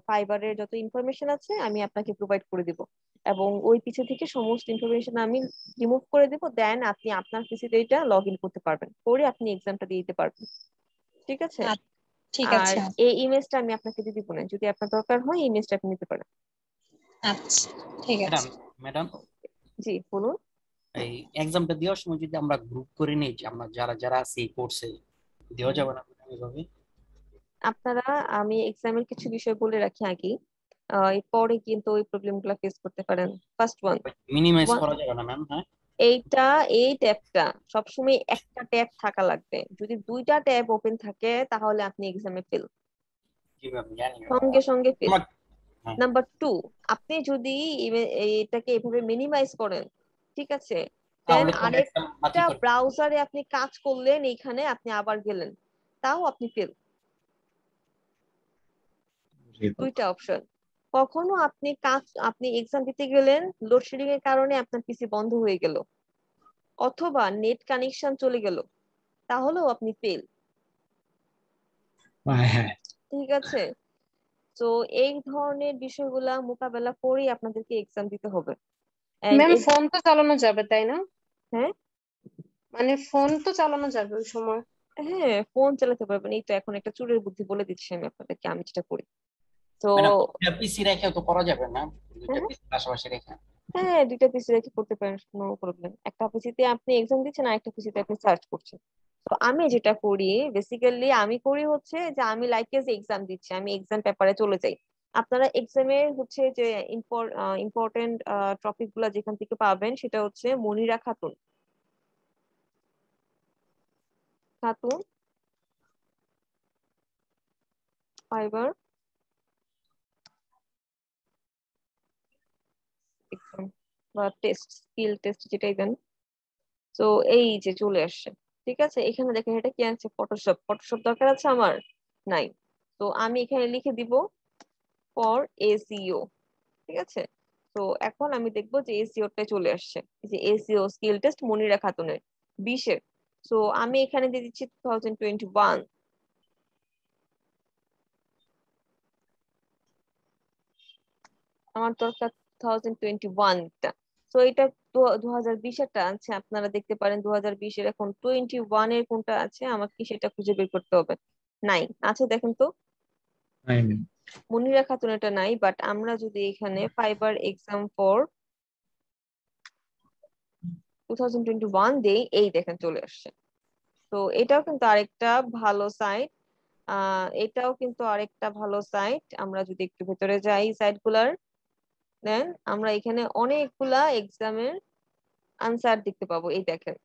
ফাইবারের যত ইনফরমেশন আছে আমি আপনাকে প্রোভাইড করে দিব, এবং ওই পিছু থেকে সমস্ত ইনফরমেশন আমি রিমুভ করে দিব। দেন আপনি আপনার পিসিতে এটা লগ ইন করতে পারবেন, করে আপনি এক্সামটা দিয়ে দিতে পারবেন। ঠিক আছে, আচ্ছা, ঠিক আর আছে। এই ইমেজটা আমি আপনাকে দিয়ে দিব না, যদি আপনার দরকার হয় এই ইমেজটা আপনি নিতে পারেন। আচ্ছা, ঠিক ম্যাডাম, আছে। ম্যাডাম, জি বলুন। এই এক্সামটা দেওয়ার সময় যদি আমরা গ্রুপ করে নিই, যে আমরা যারা যারা আছি এই কোর্সে, দেওয়া যাবে না ম্যাডাম এভাবে? আপনারা, আমি এক্সামের কিছু বিষয় বলে রাখি আগে, এরপরে কিন্তু ওই প্রবলেম গুলা ফেস করতে পারেন। ফার্স্ট ওয়ান, মিনিমাইজ করা যাবে না ম্যাম? হ্যাঁ, এইটা, এই ট্যাবটা সবসময় একটা ট্যাব থাকা লাগবে। যদি দুইটা ট্যাব ওপেন থাকে তাহলে আপনি এক্সামে ফেল, কিভাবে জানি না। সঙ্গে সঙ্গে ফেল। হ্যাঁ, নাম্বার টু, আপনি যদি এটাকে এভাবে মিনিমাইজ করেন, ঠিক আছে, দেন তাহলে তো এক্সাম আরেকটা বাতিল করে। ব্রাউজারে আপনি কাজ করলেন, এইখানে আপনি আবার গেলেন, তাও আপনি ফেল। দুইটা অপশন। কখনো আপনি এক্সাম দিতে গেলেন, লোডশেডিং এর কারণে আপনার পিসি বন্ধ হয়ে গেল, অথবা নেট কানেকশন চলে গেল, তাহলেও আপনি ফেল। হ্যাঁ, ঠিক আছে, তো এই ধরনের বিষয়গুলা মোকাবেলা করেই আপনাদেরকে এক্সাম দিতে হবে। And ম্যাম ফোন তো চালানো যাবে তাই না? হ্যাঁ, মানে ফোন তো চালানো যাবে ওই সময়? হ্যাঁ ফোন চালাতে পারবেন। এই তো এখন একটা চুরের বুদ্ধি বলে দিচ্ছি আমি আপনাদেরকে, আমি যেটা করি। তো ম্যাডাম, দুইটা পিসি রেখেও তো করা যাবে না? দুইটা হ্যাঁ, পিসি পাশাপাশি রেখে। হ্যাঁ দুইটা পিসি রেখে করতে পারেন, কোনো প্রবলেম। একটা পিসিতে আপনি এক্সাম দিচ্ছেন আর একটা পিসিতে আপনি সার্চ করছেন। তো আমি যেটা করি বেসিক্যালি, আমি করি হচ্ছে যে আমি লাইক এজ এক্সাম দিচ্ছি, আমি এক্সাম পেপারে চলে যাই। আপনারা এক্সামের হচ্ছে যে ইম্পর্টেন্ট টপিক গুলা যেখান থেকে পাবেন সেটা হচ্ছে মনিরা খাতুন। খাতুন ফাইবার এক্সাম বা টেস্ট, স্কিল টেস্ট যেটাই দেন। তো এই যে চলে আসছে। ঠিক আছে, এখানে দেখেন এটা কি আছে, ফটোশপ। ফটোশপ দরকার আছে আমার? নাই। তো আমি এখানে লিখে দিব ফর এসইও। ঠিক আছে, তো এখন আমি দেখবো যে এসইও টা চলে আসছে, এই যে এসইও স্কিল টেস্ট মনিরা খাতুনের 20-এর। তো আমি এখানে দিয়ে দিচ্ছি 2021। আমার দরকার 2021টা। তো এটা 2020-এরটা আছে, আপনারা দেখতে পারেন 2020-এর। এখন 21-এর কোনটা আছে আমাকে সেটা খুঁজে বের করতে হবে। নাই, আছে দেখেন তো। মনিরা খাতুন এটা নাই, বাট আমরা যদি এখানে ফাইবার এক্সাম ফর 2021 দেই, এই দেখেন চলে আসছে। তো এটাও কিন্তু আরেকটা ভালো সাইট। এটাও কিন্তু আরেকটা ভালো সাইট। আমরা যদি একটু ভেতরে যাই সাইট গুলার, দেন আমরা এখানে অনেকগুলা এক্সামের আনসার দেখতে পাবো, এই দেখেন,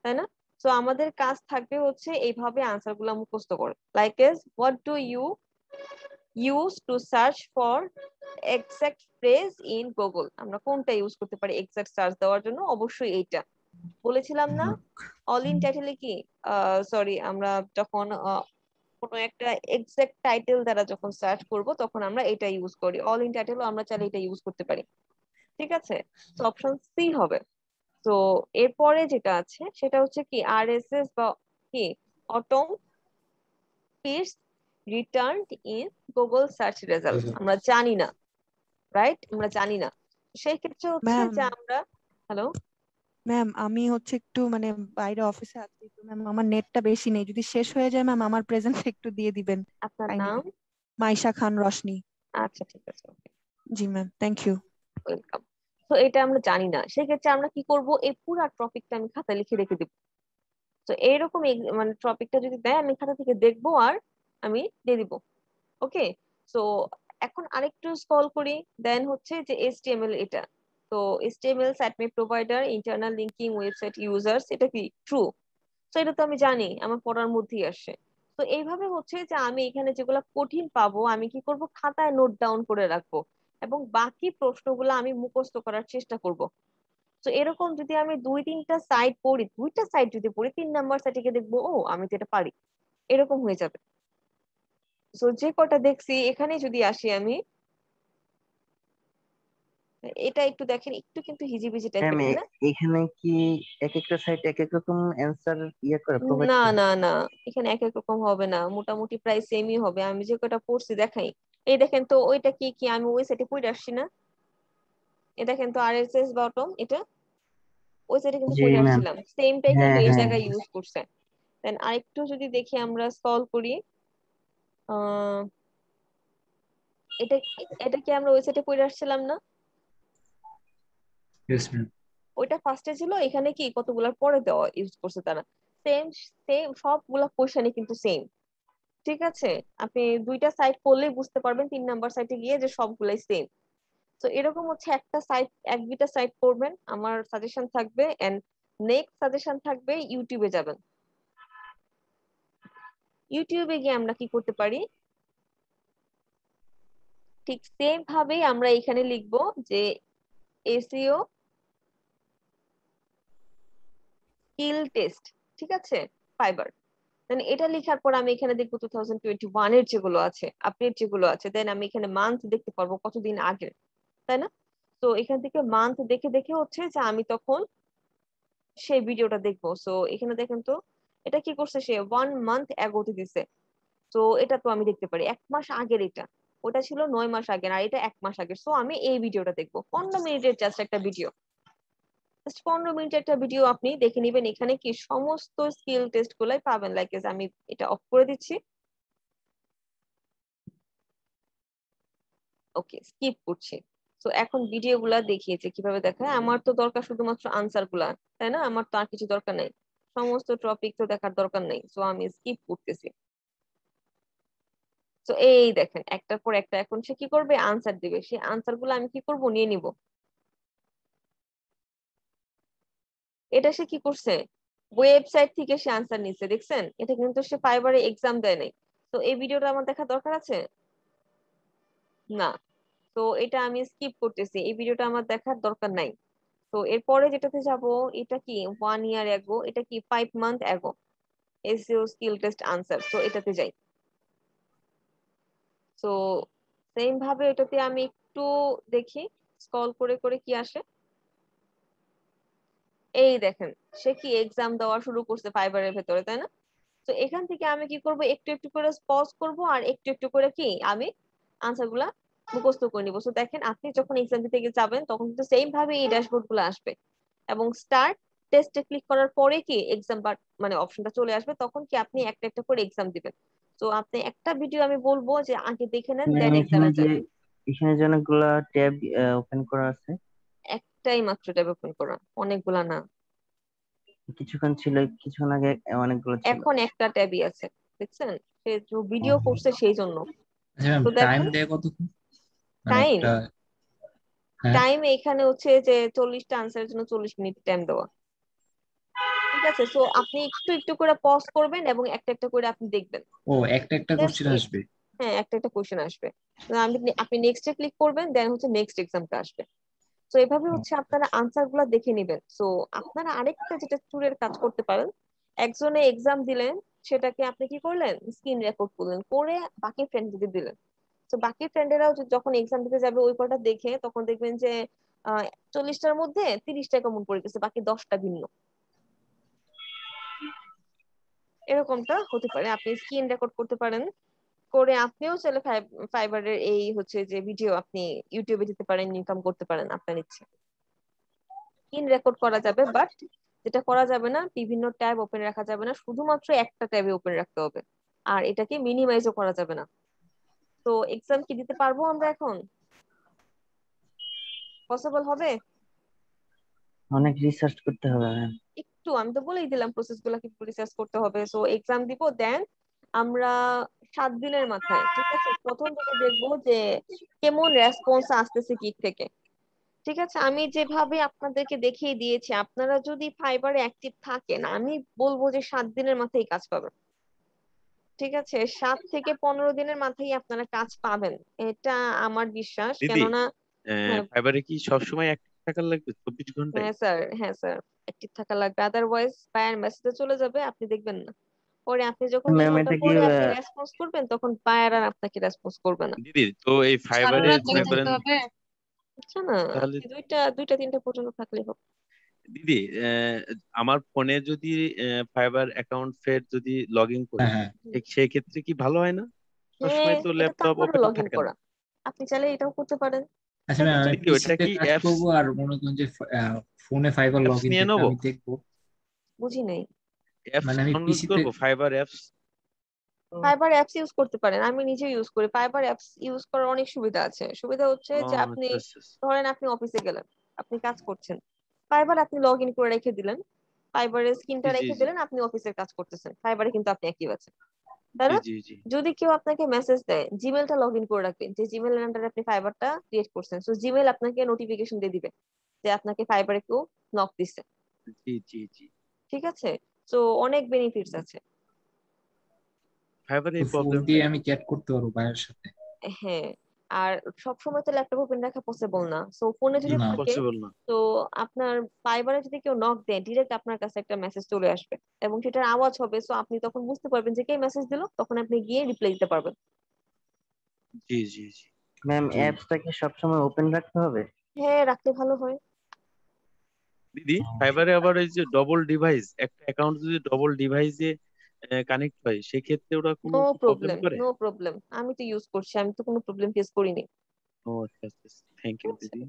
তাই না? তো আমাদের কাজ থাকবে হচ্ছে এইভাবে আনসার গুলা মুখস্থ করে, like as what do you use to search for exact phrase in Google. আমরা কোনটা ইউজ করতে পারি এক্সাক্ট সার্চ দেওয়ার জন্য? অবশ্যই এইটা বলেছিলাম না। অল ইন টাইটেলে কি, সরি, আমরা যখন কোনো একটা এক্সাক্ট টাইটেল দ্বারা যখন সার্চ করব তখন আমরা এটা ইউজ করি। অল ইন টাইটেলও আমরা চাইলে এটা ইউজ করতে পারি, ঠিক আছে? তো অপশন সি হবে। তো এরপরে যেটা আছে সেটা হচ্ছে কি আরএসএস বা কি atom fields returned in Google search result. আমরা জানি না, রাইট? আমরা জানি না। সেই ক্ষেত্রে হচ্ছে ম্যাম যে আমরা, হ্যালো ম্যাম আমি হচ্ছে একটু মানে বাইরে অফিসে আছি তো ম্যাম, আমার নেটটা বেশি নেই, যদি শেষ হয়ে যায় ম্যাম আমার প্রেজেন্ট একটু দিয়ে দিবেন আপনার কাইন্ডলি। নাম? মাইশা খান রশনি। আচ্ছা ঠিক আছে, জি ম্যাম, থ্যাংক ইউ। ওয়েলকাম। তো এটা আমরা জানি না, সেক্ষেত্রে আমরা কি করব, এই পুরো টপিকটা আমি খাতায় লিখে রেখে দিব। তো এইরকম মানে টপিকটা যদি দেয় আমি খাতা থেকে দেখবো আর আমি দিয়ে দিব। ওকে, সো এখন আরেকটু স্ক্রল করি, দেন হচ্ছে যে HTML এটা। তো HTML site map provider internal linking website users, এটা কি ট্রু? তো এটা তো আমি জানি, আমার পড়ার মধ্যেই আসে। তো এইভাবে হচ্ছে যে আমি এখানে যেগুলো কঠিন পাবো আমি কি করব, খাতায় নোট ডাউন করে রাখবো এবং বাকি প্রশ্নগুলো আমি মুখস্থ করার চেষ্টা করব। তো এরকম যদি আমি 2-3টা সাইট পড়ি, 2টা সাইট যদি পড়ি, 3 নাম্বার সাইটে গিয়ে দেখবো ও আমি তো এটা পারি, এরকম হয়ে যাবে। তো যে কটা দেখছি এখানে যদি আসি আমি, এটা একটু দেখেন, একটু কিন্তু হিজিবিজি ম্যাম টাইপের, তাই না? এখানে কি এক একটা সাইট এক এক রকম অ্যান্সার প্রোভাইড না করে? না না, এখানে এক এক রকম হবে না, মোটামুটি প্রায় সেমই হবে। আমি যে কটা পড়ছি দেখাই, এই দেখেন তো, ওইটা কি কি আমি ওই সাইটে পড়ে আসছি না? এ দেখেন তো আরএসএস বটম, এটা ওই সাইটে কিন্তু জি পড়ে ম্যাম। আসছিলাম, সেমটাই কিন্তু হ্যাঁ এই হ্যাঁ। জায়গায় ইউজ করছে। দেন আরেকটু যদি দেখি, আমরা সলভ করি, আহ এটা এটা কি আমরা ওই সাইটে পড়ে আসছিলাম না? Yes ma'am. ওইটা ফার্স্টে ছিল, এখানে কি কতগুলার পরে দেওয়া ইউজ করছে তারা। সেম সেম সবগুলা কোশ্চেনই কিন্তু সেম, ঠিক আছে? আপনি 2টা সাইট পড়লেই বুঝতে পারবেন 3 নাম্বার সাইটে গিয়ে যে সবগুলাই সেম। তো এরকম হচ্ছে একটা সাইট, 1-2টা সাইট পড়বেন, আমার সাজেশন থাকবে, এন্ড নেক্সট সাজেশন থাকবে ইউটিউবে যাবেন। ইউটিউবে গিয়ে আমরা কি করতে পারি, ঠিক সেম ভাবেই আমরা এখানে লিখবো যে এসইও স্কিল টেস্ট, ঠিক আছে, ফাইবার। দেন এটা লেখার পর আমি এখানে দেখবো 2021 এর যেগুলো আছে, আপডেট যেগুলো আছে, দেন আমি এখানে মান্থ দেখতে পারবো কতদিন আগের, তাই না? তো এখান থেকে মান্থ দেখে দেখে হচ্ছে যে আমি তখন সেই ভিডিওটা দেখবো। সো এখানে দেখেন তো, এটা কি করছে, সে 1 মান্থ অ্যাগোতে দিছে। তো এটা তো আমি দেখতে পারি 1 মাস আগের, এটা ওটা ছিল 9 মাস আগের, আর এটা 1 মাস আগের। সো আমি এই ভিডিওটা দেখবো, 15 মিনিটের জাস্ট একটা ভিডিও, জাস্ট 15 মিনিটের একটা ভিডিও আপনি দেখে নিবেন। এখানে কি সমস্ত স্কিল টেস্ট গুলাই পাবেন। লাইক আমি এটা অফ করে দিচ্ছি, ওকে, স্কিপ করছি। তো এখন ভিডিও গুলা দেখিয়েছে কিভাবে দেখায়, আমার তো দরকার শুধুমাত্র আনসার গুলা, তাই না? আমার তো আর কিছু দরকার নাই, সমস্ত টপিক তো দেখার দরকার নাই। তো আমি স্কিপ করতেছি। তো এই দেখেন একটার পর একটা, এখন সে কি করবে, আনসার দিবে। সেই আনসার গুলো আমি কি করব, নিয়ে নিব। এটা সে কি করছে, ওয়েবসাইট থেকে সে আনসার নিচ্ছে, দেখছেন? এটা কিন্তু সে ফাইবারে এক্সাম দেয় নাই। তো এই ভিডিওটা আমার দেখা দরকার আছে না? তো এটা আমি স্কিপ করতেছি, এই ভিডিওটা আমার দেখার দরকার নাই। তো এরপরে যেটাতে যাব, এটা কি 1 ইয়ার অ্যাগো, এটা কি 5 month ago, SEO skill test answer. তো এটাতে যাই। তো সেম ভাবে এটাতে আমি একটু দেখি, স্ক্রল করে করে কি আসে। এই দেখেন, সে কি এক্সাম দেওয়া শুরু করছে ফাইবারের ভেতরে, তাই না? তো এখান থেকে আমি কি করব, একটু একটু করে পজ করব, আর একটু একটু করে কি আমি আনসার গুলা মুখস্থ করে নিবো। তো দেখেন, আপনি যখন এক্সাম দিতে যাবেন তখন কিন্তু সেম ভাবে এই ড্যাশবোর্ড গুলো আসবে, এবং স্টার্ট টেস্টে ক্লিক করার পরে কি এক্সাম মানে অপশনটা চলে আসবে, তখন কি আপনি একটা একটা করে এক্সাম দিবেন। তো আপনি একটা ভিডিও আমি বলবো যে আগে দেখে নেন, ম্যাম দেন এখানে এক্সামে যে যান। এখানে যে অনেকগুলা ট্যাব ওপেন করা আছে, একটাই মাত্র ট্যাব ওপেন করা, অনেকগুলা না। কিছুক্ষণ ছিল, কিছুক্ষণ আগে অনেকগুলো ছিল। এখন একটা ট্যাবই আছে, দেখছেন? সে ভিডিও করছে সেই জন্য। আচ্ছা ম্যাম তো টাইম দেখেন দেয় কতক্ষণ মানে টাইম একটা হ্যাঁ টাইম এখানে হচ্ছে যে 40টা আনসারের জন্য 40 মিনিট টাইম দেওয়া। ঠিক আছে, সো আপনি একটু একটু করে পজ করবেন এবং একটা একটা করে আপনি দেখবেন। ও একটা একটা That's কোশ্চেন it. আসবে হ্যাঁ, একটা একটা কোশ্চেন আসবে। তো আপনি নেক্সটে ক্লিক করবেন, দেন হচ্ছে নেক্সট এক্সামটা আসবে। তো এভাবে হচ্ছে আপনারা আনসার গুলা দেখে নেবেন। সো আপনারা আরেকটা যেটা চুরের কাজ করতে পারেন, একজনে এক্সাম দিলেন, সেটাকে আপনি কি করলেন, স্ক্রিন রেকর্ড করলেন, করে বাকি ফ্রেন্ডদের দিলেন। তো বাকি ফ্রেন্ডেরাও যখন এক্সাম দিতে যাবে ওই কটা দেখে তখন দেখবেন যে 40টার মধ্যে 30টা কমন পড়ে গেছে, বাকি 10টা ভিন্ন। এরকমটা হতে পারে। আপনি স্ক্রিন রেকর্ড করতে পারেন, করে আপনিও চাইলে ফাইবারের এই হচ্ছে যে ভিডিও আপনি ইউটিউবে দিতে পারেন, ইনকাম করতে পারেন আপনার ইচ্ছে। স্ক্রিন রেকর্ড করা যাবে, বাট যেটা করা যাবে না, বিভিন্ন ট্যাব ওপেন রাখা যাবে না, শুধুমাত্র একটা ট্যাবে ওপেন রাখতে হবে। আর এটাকে মিনিমাইজও করা যাবে না। তো এক্সাম কি দিতে পারবো আমরা এখন? পসিবল হবে? অনেক রিসার্চ করতে হবে ম্যাম। একটু আমি তো বলেই দিলাম প্রসেস গুলা কি রিসার্চ করতে হবে। সো এক্সাম দিব, দেন আমরা 7 দিনের মাথায়, ঠিক আছে, প্রথম থেকে দেখবো যে কেমন রেসপন্স আসতেছে কি থেকে। ঠিক আছে, আমি যেভাবে আপনাদেরকে দেখিয়ে দিয়েছি, আপনারা যদি ফাইবারে অ্যাক্টিভ থাকেন, আমি বলবো যে 7 দিনের মাথায় কাজ পাবেন। ঠিক আছে, 7 থেকে 15 দিনের মাথায় আপনারা কাজ পাবেন, এটা আমার বিশ্বাস। দিদি কেননা হ্যাঁ, ফাইবারে কি সবসময় অ্যাক্টিভ থাকার লাগবে 24 ঘন্টায়? হ্যাঁ স্যার, হ্যাঁ স্যার, অ্যাক্টিভ থাকা লাগবে, আদারওয়াইজ বায়ার মেসেজে চলে যাবে, আপনি দেখবেন না। পরে আপনি যখন ম্যাম বিষয়টা এটা কি পরে আপনি রেসপন্স করবেন, তখন বায়ার আর আপনাকে রেসপন্স করবে না। দিদি তো এই সারা ফাইবারে রাত মনে জেগে করেন থাকতে হবে? আচ্ছা না, তাহলে আপনি দুইটা তিনটা পর্যন্ত থাকলে হবে। দিদি আমার ফোনে যদি ফাইবার অ্যাকাউন্ট ফের যদি লগ ইন করি হ্যাঁ হ্যাঁ সেই ক্ষেত্রে কি ভালো হয় না? হ্যাঁ, সবসময় তো এটা তো ল্যাপটপ আপনারও ওপেন লগ ইন থাকে না। করা, আপনি চাইলে এটাও করতে পারেন। আচ্ছা ম্যাম দেখেন আমি দিদি ওটা পিসিতে কি কাজ অ্যাপস করবো আর মনে করেন যে ফোনে ফাইবার লগ অ্যাপস ইন নিয়ে করতে নেবো? আমি দেখবো বুঝি নাই। অ্যাপস মানে আমি ডাউনলোড পিসিতে করবো fibre apps? Fibre apps use করতে পারেন, আমি নিজে ইউজ করি। ফাইবার অ্যাপস ইউজ করার অনেক সুবিধা আছে। সুবিধা হচ্ছে ও যে আপনি আচ্ছা আচ্ছা আচ্ছা। ধরেন আপনি অফিসে গেলেন, আপনি কাজ করছেন, ফাইবার আপনি লগ ইন করে রেখে দিলেন, ফাইবারের জি স্ক্রিনটা জি রেখে জি দিলেন, আপনি অফিসের কাজ করতেছেন, ফাইবারে কিন্তু আপনি অ্যাক্টিভ আছেন, তাই জি না? জি জি যদি কেউ আপনাকে মেসেজ দেয়, জিমেলটা লগ ইন করে রাখবেন, যে জিমেল আন্ডারে আপনি ফাইবারটা ক্রিয়েট করছেন, সো জিমেল আপনাকে নোটিফিকেশন দিয়ে দিবে যে আপনাকে ফাইবারে কেউ নক দিছে। জি জি জি ঠিক আছে, তো অনেক বেনিফিটস আছে। ফাইবারে তো এই ফোন প্রবলেমটা দিয়ে কি? আমি চ্যাট করতে পারবো ভাইয়ের সাথে হ্যাঁ, আর সবসময় তো ল্যাপটপ ওপেন রাখা পসিবল না, সো ফোনে যদি না থাকে, পসিবল না। তো আপনার ফাইবারে যদি কেউ নক দেয়, ডিরেক্ট আপনার কাছে একটা মেসেজ চলে আসবে এবং সেটার আওয়াজ হবে, সো আপনি তখন বুঝতে পারবেন যে কে মেসেজ দিল, তখন আপনি গিয়ে রিপ্লাই দিতে পারবেন। জি জি জি ম্যাম জি অ্যাপসটা কি সবসময় ওপেন রাখতে হবে? হ্যাঁ, রাখলে ভালো হয়। দিদি ফাইবারে আবার এই যে ডবল ডিভাইস একটা অ্যাকাউন্ট যদি ডবল ডিভাইসে কানেক্ট হয় সেক্ষেত্রে ওরা কোনো নো কি প্রবলেম প্রবলেম, করে? নো প্রবলেম, আমি তো ইউজ করছি, আমি তো কোনো প্রবলেম ফেস করিনি। ও আচ্ছা আচ্ছা থ্যাংক ঠিক ইউ আছে, দিদি।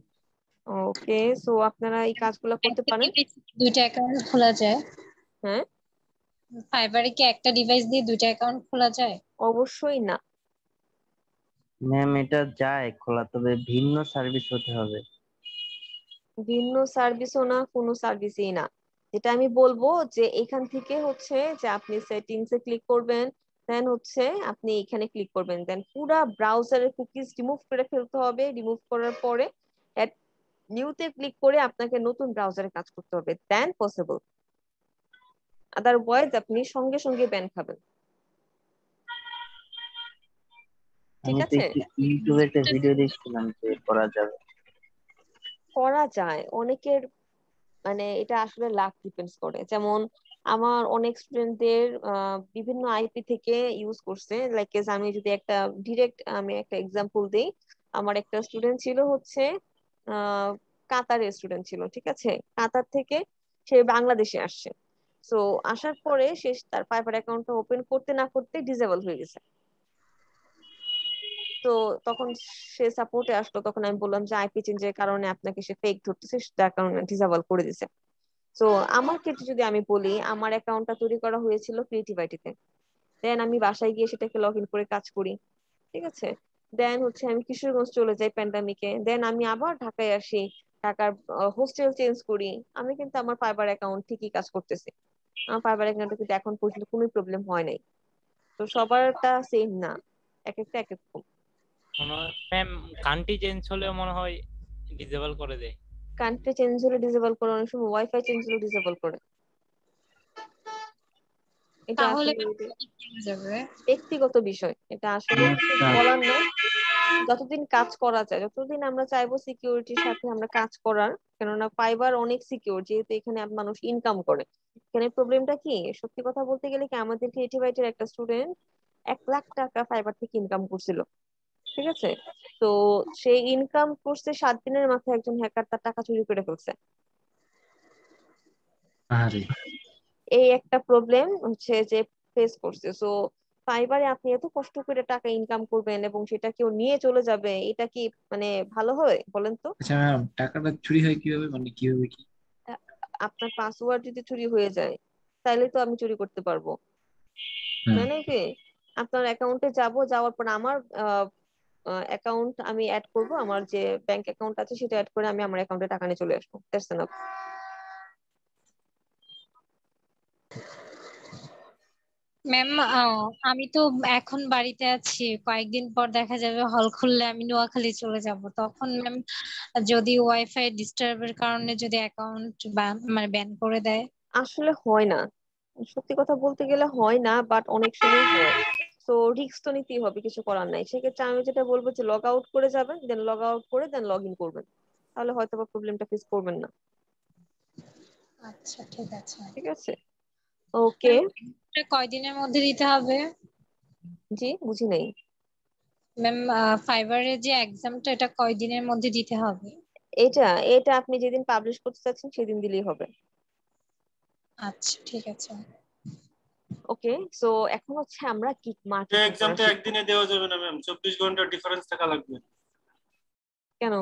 ওকে, সো আপনারা এই কাজগুলো করতে একটা পারেন। ডিভাইস দুইটা অ্যাকাউন্ট খোলা যায়? হ্যাঁ, ফাইবারে কি একটা ডিভাইস দিয়ে দুইটা অ্যাকাউন্ট খোলা যায়? অবশ্যই না। ম্যাম এটা যায় খোলা, তবে ভিন্ন সার্ভিস হতে হবে। ভিন্ন সার্ভিসও না, কোনো সার্ভিসই না। যেটা আমি বলবো যে এখান থেকে হচ্ছে যে আপনি সেটিংসে ক্লিক করবেন, দেন হচ্ছে আপনি এখানে ক্লিক করবেন, দেন পুরা ব্রাউজারের কুকিজ রিমুভ করে ফেলতে হবে। রিমুভ করার পরে অ্যাড নিউতে ক্লিক করে আপনাকে নতুন ব্রাউজারে কাজ করতে হবে, দেন পসিবল। আদারওয়াইজ আপনি সঙ্গে সঙ্গে ব্যান খাবেন। ঠিক আমি তো আছে, একটু ইউটিউবে একটা ভিডিও দেখছিলাম যে করা যাবে। করা যায় অনেকের, মানে এটা আসলে লাক ডিপেন্ডস করে। যেমন আমার অনেক স্টুডেন্টদের বিভিন্ন আইপি থেকে ইউজ করছে, লাইক আমি যদি একটা ডিরেক্ট আমি একটা এক্সাম্পল দিই, আমার একটা স্টুডেন্ট ছিল হচ্ছে আহ কাতারের স্টুডেন্ট ছিল, ঠিক আছে, কাতার থেকে সে বাংলাদেশে আসছে। তো আসার পরে সে তার ফাইবার অ্যাকাউন্টটা ওপেন করতে না করতে ডিসেবল হয়ে গেছে। তো তখন সে সাপোর্টে আসলো, তখন আমি বললাম যে আইপি চেঞ্জের কারণে আপনাকে সে ফেক ধরতেছে, যার কারণে ডিসেবল করে দিছে। তো আমার ক্ষেত্রে যদি আমি বলি, আমার অ্যাকাউন্টটা তৈরি করা হয়েছিল ক্রিয়েটিভ আইটিতে, দেন আমি বাসায় গিয়ে সেটাকে লগ ইন করে কাজ করি। ঠিক আছে, দেন হচ্ছে আমি কিশোরগঞ্জ চলে যাই প্যান্ডামিকে, দেন আমি আবার ঢাকায় আসি, ঢাকার হোস্টেল চেঞ্জ করি। আমি কিন্তু আমার ফাইবার অ্যাকাউন্ট ঠিকই কাজ করতেছি, আমার ফাইবার অ্যাকাউন্টে কিন্তু এখন পর্যন্ত কোনো প্রবলেম হয় নাই। তো সবারটা সেম না, এক একটা এক এক রকম। ম্যাম কান্ট্রি চেঞ্জ হলেও মনে হয় ডিসেবল করে দেয়। কান্ট্রি চেঞ্জ হলে ডিসেবল করে, অনেক সময় ওয়াইফাই চেঞ্জ হলে ডিসেবল করে। এটা তাহলে আসলে কি করা যাবে? ব্যক্তিগত বিষয়, এটা আসলে কিছু আমার বলার নাই। যতদিন কাজ করা যায়, যতদিন আমরা চাইবো সিকিউরিটির সাথে আমরা কাজ করার, কেননা ফাইবার অনেক সিকিউর, যেহেতু এখানে মানুষ ইনকাম করে। এখানে প্রবলেমটা কি, সত্যি কথা বলতে গেলে কি, আমাদের ক্রিয়েটিভাইটির একটা স্টুডেন্ট 1 লাখ টাকা ফাইবার থেকে ইনকাম করছিল, ঠিক আছে? তো সেই ইনকাম করছে 7 দিনের মাথায় একজন হ্যাকার তার টাকা চুরি করে ফেলছে। আরে এই একটা প্রবলেম হচ্ছে যে ফেস করছে। সো ফাইবারে আপনি এত কষ্ট করে টাকা ইনকাম করবেন এবং সেটা কেউ নিয়ে চলে যাবে, এটা কি মানে ভালো হয় বলেন তো? আচ্ছা ম্যাম, টাকাটা চুরি হয় কিভাবে, মানে কিভাবে কি? আ- আপনার পাসওয়ার্ড যদি চুরি হয়ে যায়, তাহলে তো আমি চুরি করতে পারবো, হ্যাঁ। তাই না কি? আপনার অ্যাকাউন্টে যাব, যাওয়ার পর আমার অ্যাকাউন্ট আমি অ্যাড করব, আমার যে ব্যাংক অ্যাকাউন্ট আছে সেটা অ্যাড করে আমি আমার অ্যাকাউন্টে টাকা নিয়ে চলে আসবো, দ্যাটস এনাফ। ম্যাম, আমি তো এখন বাড়িতে আছি, কয়েকদিন পর দেখা যাবে হল খুললে আমি নোয়াখালী চলে যাব, তখন ম্যাম যদি ওয়াইফাই ডিস্টার্বের কারণে যদি অ্যাকাউন্ট মানে ব্যান করে দেয়। আসলে হয় না, সত্যি কথা বলতে গেলে হয় না, বাট অনেক সময় হয়। তো রিস্ক তো নিতেই হবে, কিছু করার নাই। সেক্ষেত্রে আমি যেটা বলবো যে লগ আউট করে যাবেন, দেন লগ আউট করে দেন লগ ইন করবেন, তাহলে হয়তো বা প্রবলেমটা ফেস করবেন না। আচ্ছা, ঠিক আছে। ঠিক আছে, ওকে। ম্যাম, এটা কয়দিনের মধ্যে দিতে হবে? জি, বুঝি নাই। ম্যাম, ফাইবারের যে এক্সামটা এটা কয়দিনের মধ্যে দিতে হবে? এটা এটা আপনি যেদিন পাবলিশ করতে চাচ্ছেন সেদিন দিলেই হবে। আচ্ছা, ঠিক আছে। ওকে, সো এখন হচ্ছে আমরা কিক এই মার্কেটিং করা এক্সামটা শিখবো। একদিনে দেওয়া যাবে না ম্যাম, 24 ঘন্টা ডিফারেন্স থাকা লাগবে। কেন?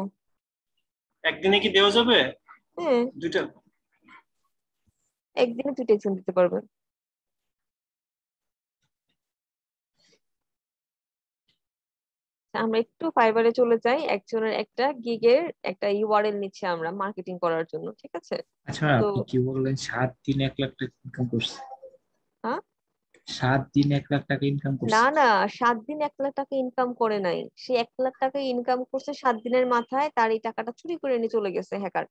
একদিনে কি দেওয়া যাবে হ্যাঁ, দুইটা? একদিনে 2টা এক্সাম দিতে পারবেন। আমরা একটু ফাইবারে চলে যাই, একজনের একটা গিগের একটা ইউআরএল নিচ্ছে আমরা মার্কেটিং করার জন্য, ঠিক আছে? আচ্ছা ম্যাম, তো আপনি কি বললেন 7 দিনে 1 লাখ টাকা ইনকাম করছে? হ্যাঁ, 7 দিনে 1 লাখ টাকা ইনকাম না করছে? না, 7 দিন 1 লাখ টাকা ইনকাম করে নাই, সে 1 লাখ টাকা ইনকাম করছে 7 দিনের মাথায়, তার এই টাকাটা চুরি করে নিয়ে চলে গেছে হ্যাকার।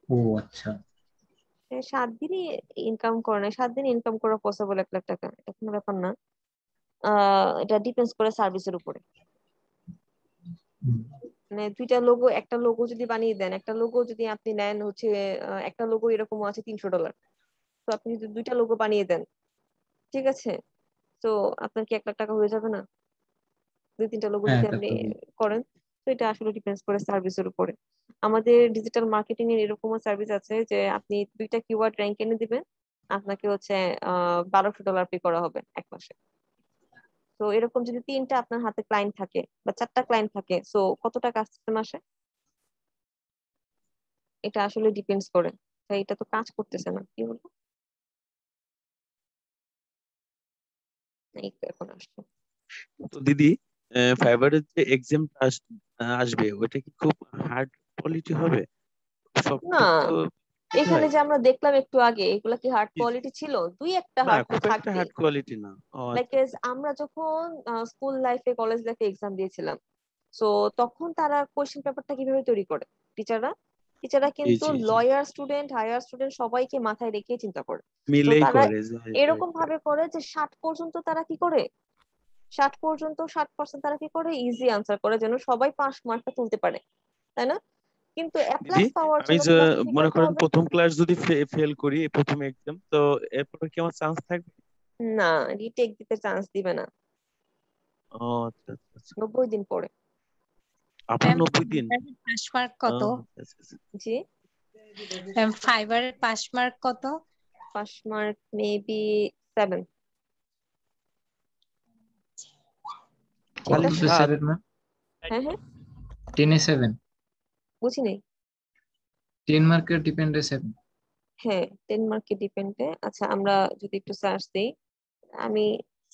ও আচ্ছা। 7 দিনই ইনকাম করে নাই, 7 দিন ইনকাম করা পসিবল 1 লাখ টাকা, এটা কোনো ব্যাপার না। এটা ডিপেন্ডস করে সার্ভিসের উপরে। হুম। মানে দুইটা লোগো, একটা লোগো যদি বানিয়ে দেন, একটা লোগো যদি আপনি নেন হচ্ছে, একটা লোগো এরকম আছে $300, তো আপনি যদি 2টা লোগো বানিয়ে দেন, ঠিক আছে, তো আপনার কি 1 লাখ টাকা হয়ে যাবে না? 2-3টা লোগো হ্যাঁ যদি তা আপনি তো হবে। করেন। তো এটা আসলে ডিপেন্ডস করে সার্ভিসের উপরে। আমাদের ডিজিটাল মার্কেটিং এর এরকমও সার্ভিস আছে যে আপনি 2টা কিওয়ার্ড র্যাঙ্ক এনে দিবেন, আপনাকে হচ্ছে $1200 পে করা হবে 1 মাসে। তো এরকম যদি 3টা আপনার হাতে ক্লায়েন্ট থাকে বা 4টা ক্লায়েন্ট থাকে, সো কত টাকা আসছে মাসে? এটা আসলে ডিপেন্ডস করে। তাই এটা তো কাজ করতেছে না, কি বলবো, এই তো এখন আসছে। তো দিদি, ফাইবারের যে এক্সামটা আসবে ওটা কি খুব হার্ড কোয়ালিটি হবে? না, সবকিছু তো দিতে এখানে হয়। যে আমরা দেখলাম একটু আগে, এগুলা কি হার্ড জি জি। কোয়ালিটি ছিল? দুই একটা না, হার্ড তো খুব একটা থাকবেই। হার্ড কোয়ালিটি না। ও আচ্ছা লাইক আচ্ছা। আমরা যখন স্কুল লাইফে কলেজ লাইফে এক্সাম দিয়েছিলাম, সো তখন তারা কোশ্চেন পেপারটা কিভাবে তৈরি করে টিচাররা, টিচাররা জি কিন্তু জি জি। লয়ার স্টুডেন্ট, হায়ার স্টুডেন্ট সবাইকে মাথায় রেখে চিন্তা করে। তো মিলেই তারা করে যে right, এরকম ভাবে right. করে যে 60 পর্যন্ত তারা কি করে, 60% তারা কি করে ইজি আনসার করে, যেন সবাই 5 মার্কটা তুলতে পারে, তাই না? কিন্তু এ দিদি, প্লাস পাওয়ার আমি জন্য যে তোমাকে কি মনে করতে করেন হবে? প্রথম ক্লাস যদি ফেল করি এই প্রথম এক্সাম, তো এরপরে কি আমার চান্স থাকবে? না, রিটেক দিতে চান্স দিবে না, ও আচ্ছা আচ্ছা আচ্ছা। 90 দিন পরে। আবার ম্যাম, 90 দিন? পাস মার্ক ও কত? আচ্ছা আচ্ছা আচ্ছা। জি, ম্যাম, ফাইবারের পাস মার্ক কত? 5 মার্ক মেবি 7। ঠিক খালি কততে আছে, 7? 7 ম্যাম? হ্যাঁ হ্যাঁ, 10-এ 7? বুঝি নাই। 10 মার্কের ডিপেন্ডে 7? হ্যাঁ, 10 মার্কে ডিপেন্ডে। আচ্ছা, আমরা যদি একটু সার্চ দিই, আমি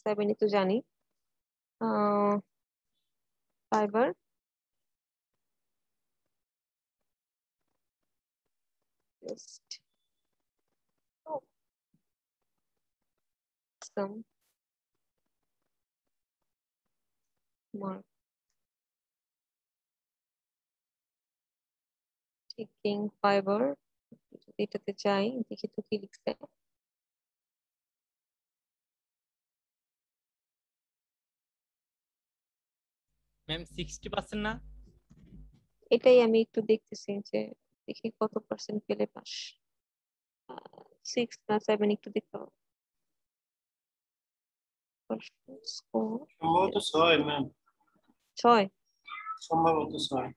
7ই তো জানি। Fibre test exam, marketing fibre, এটাতে যাই দেখি তো কি লিখছে। ম্যাম 60% না? এটাই আমি একটু দেখতেছি যে দেখি কত পার্সেন্ট পেলে পাস। 6 না 7 একটু দেখতে হবে। স্কোর সম্ভবত 6 ম্যাম, 6। সম্ভবত 6।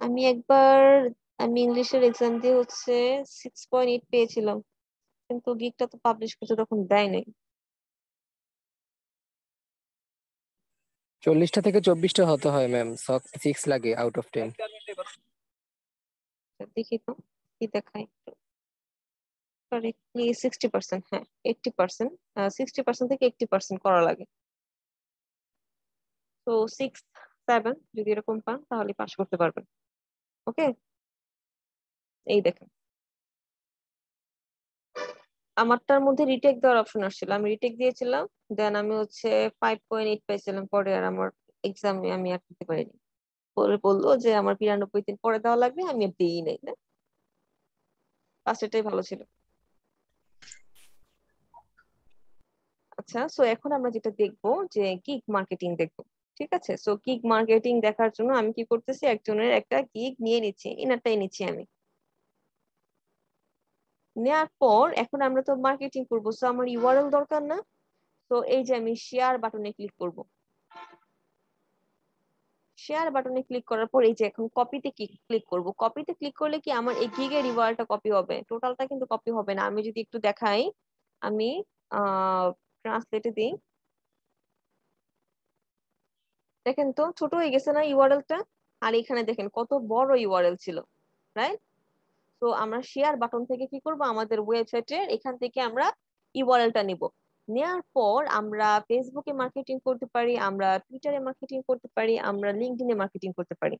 আমি একবার আমি ইংলিশের এক্সাম দিয়ে হচ্ছে 6.8 পেয়েছিলাম, কিন্তু গিকটা তো পাবলিশ করতে তখন দেয় নাই। 40টা থেকে 24টা হতে হয় ম্যাম, 6 লাগে আউট অফ 10। দেখি তো কি দেখায় একটু। কারেক্টলি 60%, হ্যাঁ 80%, 60% থেকে 80% করা লাগে। তো 6, 7 যদি এরকম পান তাহলে পাস করতে পারবেন। ওকে, এই দেখেন আমারটার মধ্যে রিটেক দেওয়ার অপশন আসছিল, আমি রিটেক দিয়েছিলাম, দেন আমি হচ্ছে 5.8 পেয়েছিলাম। পরে আর আমার এক্সামে আমি আর দিতে পারিনি, পরে বললো যে আমার 92 দিন পরে দেওয়া লাগবে, আমি আর দিই নাই। ফার্স্টেরটাই ভালো ছিল। আচ্ছা, সো এখন আমরা যেটা দেখবো যে গিগ মার্কেটিং দেখবো। ঠিক আছে, সো গিগ মার্কেটিং দেখার জন্য আমি কি করতেছি, একজনের একটা গিগ নিয়ে নিচ্ছি, ইনারটাই নিচ্ছি আমি। নেওয়ার পর এখন আমরা তো মার্কেটিং করবো, সো আমার ইউআরএল দরকার না। তো এই যে আমি শেয়ার বাটনে ক্লিক করব। শেয়ার বাটনে ক্লিক করার পর এই যে এখন কপিতে ক্লিক করব। কপিতে ক্লিক করলে কি আমার এই গিগের ইউআরএলটা কপি হবে, টোটালটা কিন্তু কপি হবে না। আমি যদি একটু দেখাই, আমি ট্রান্সলেটে দিই, দেখেন তো ছোট হয়ে গেছে না ইউআরএলটা। আর এখানে দেখেন কত বড় ইউআরএল ছিল, রাইট? তো আমরা শেয়ার বাটন থেকে কি করব, আমাদের ওয়েবসাইটের এখান থেকে আমরা ইউআরএলটা নিব। নেওয়ার পর আমরা ফেসবুকে মার্কেটিং করতে পারি, আমরা টুইটারে মার্কেটিং করতে পারি, আমরা লিঙ্কডইনে মার্কেটিং করতে পারি।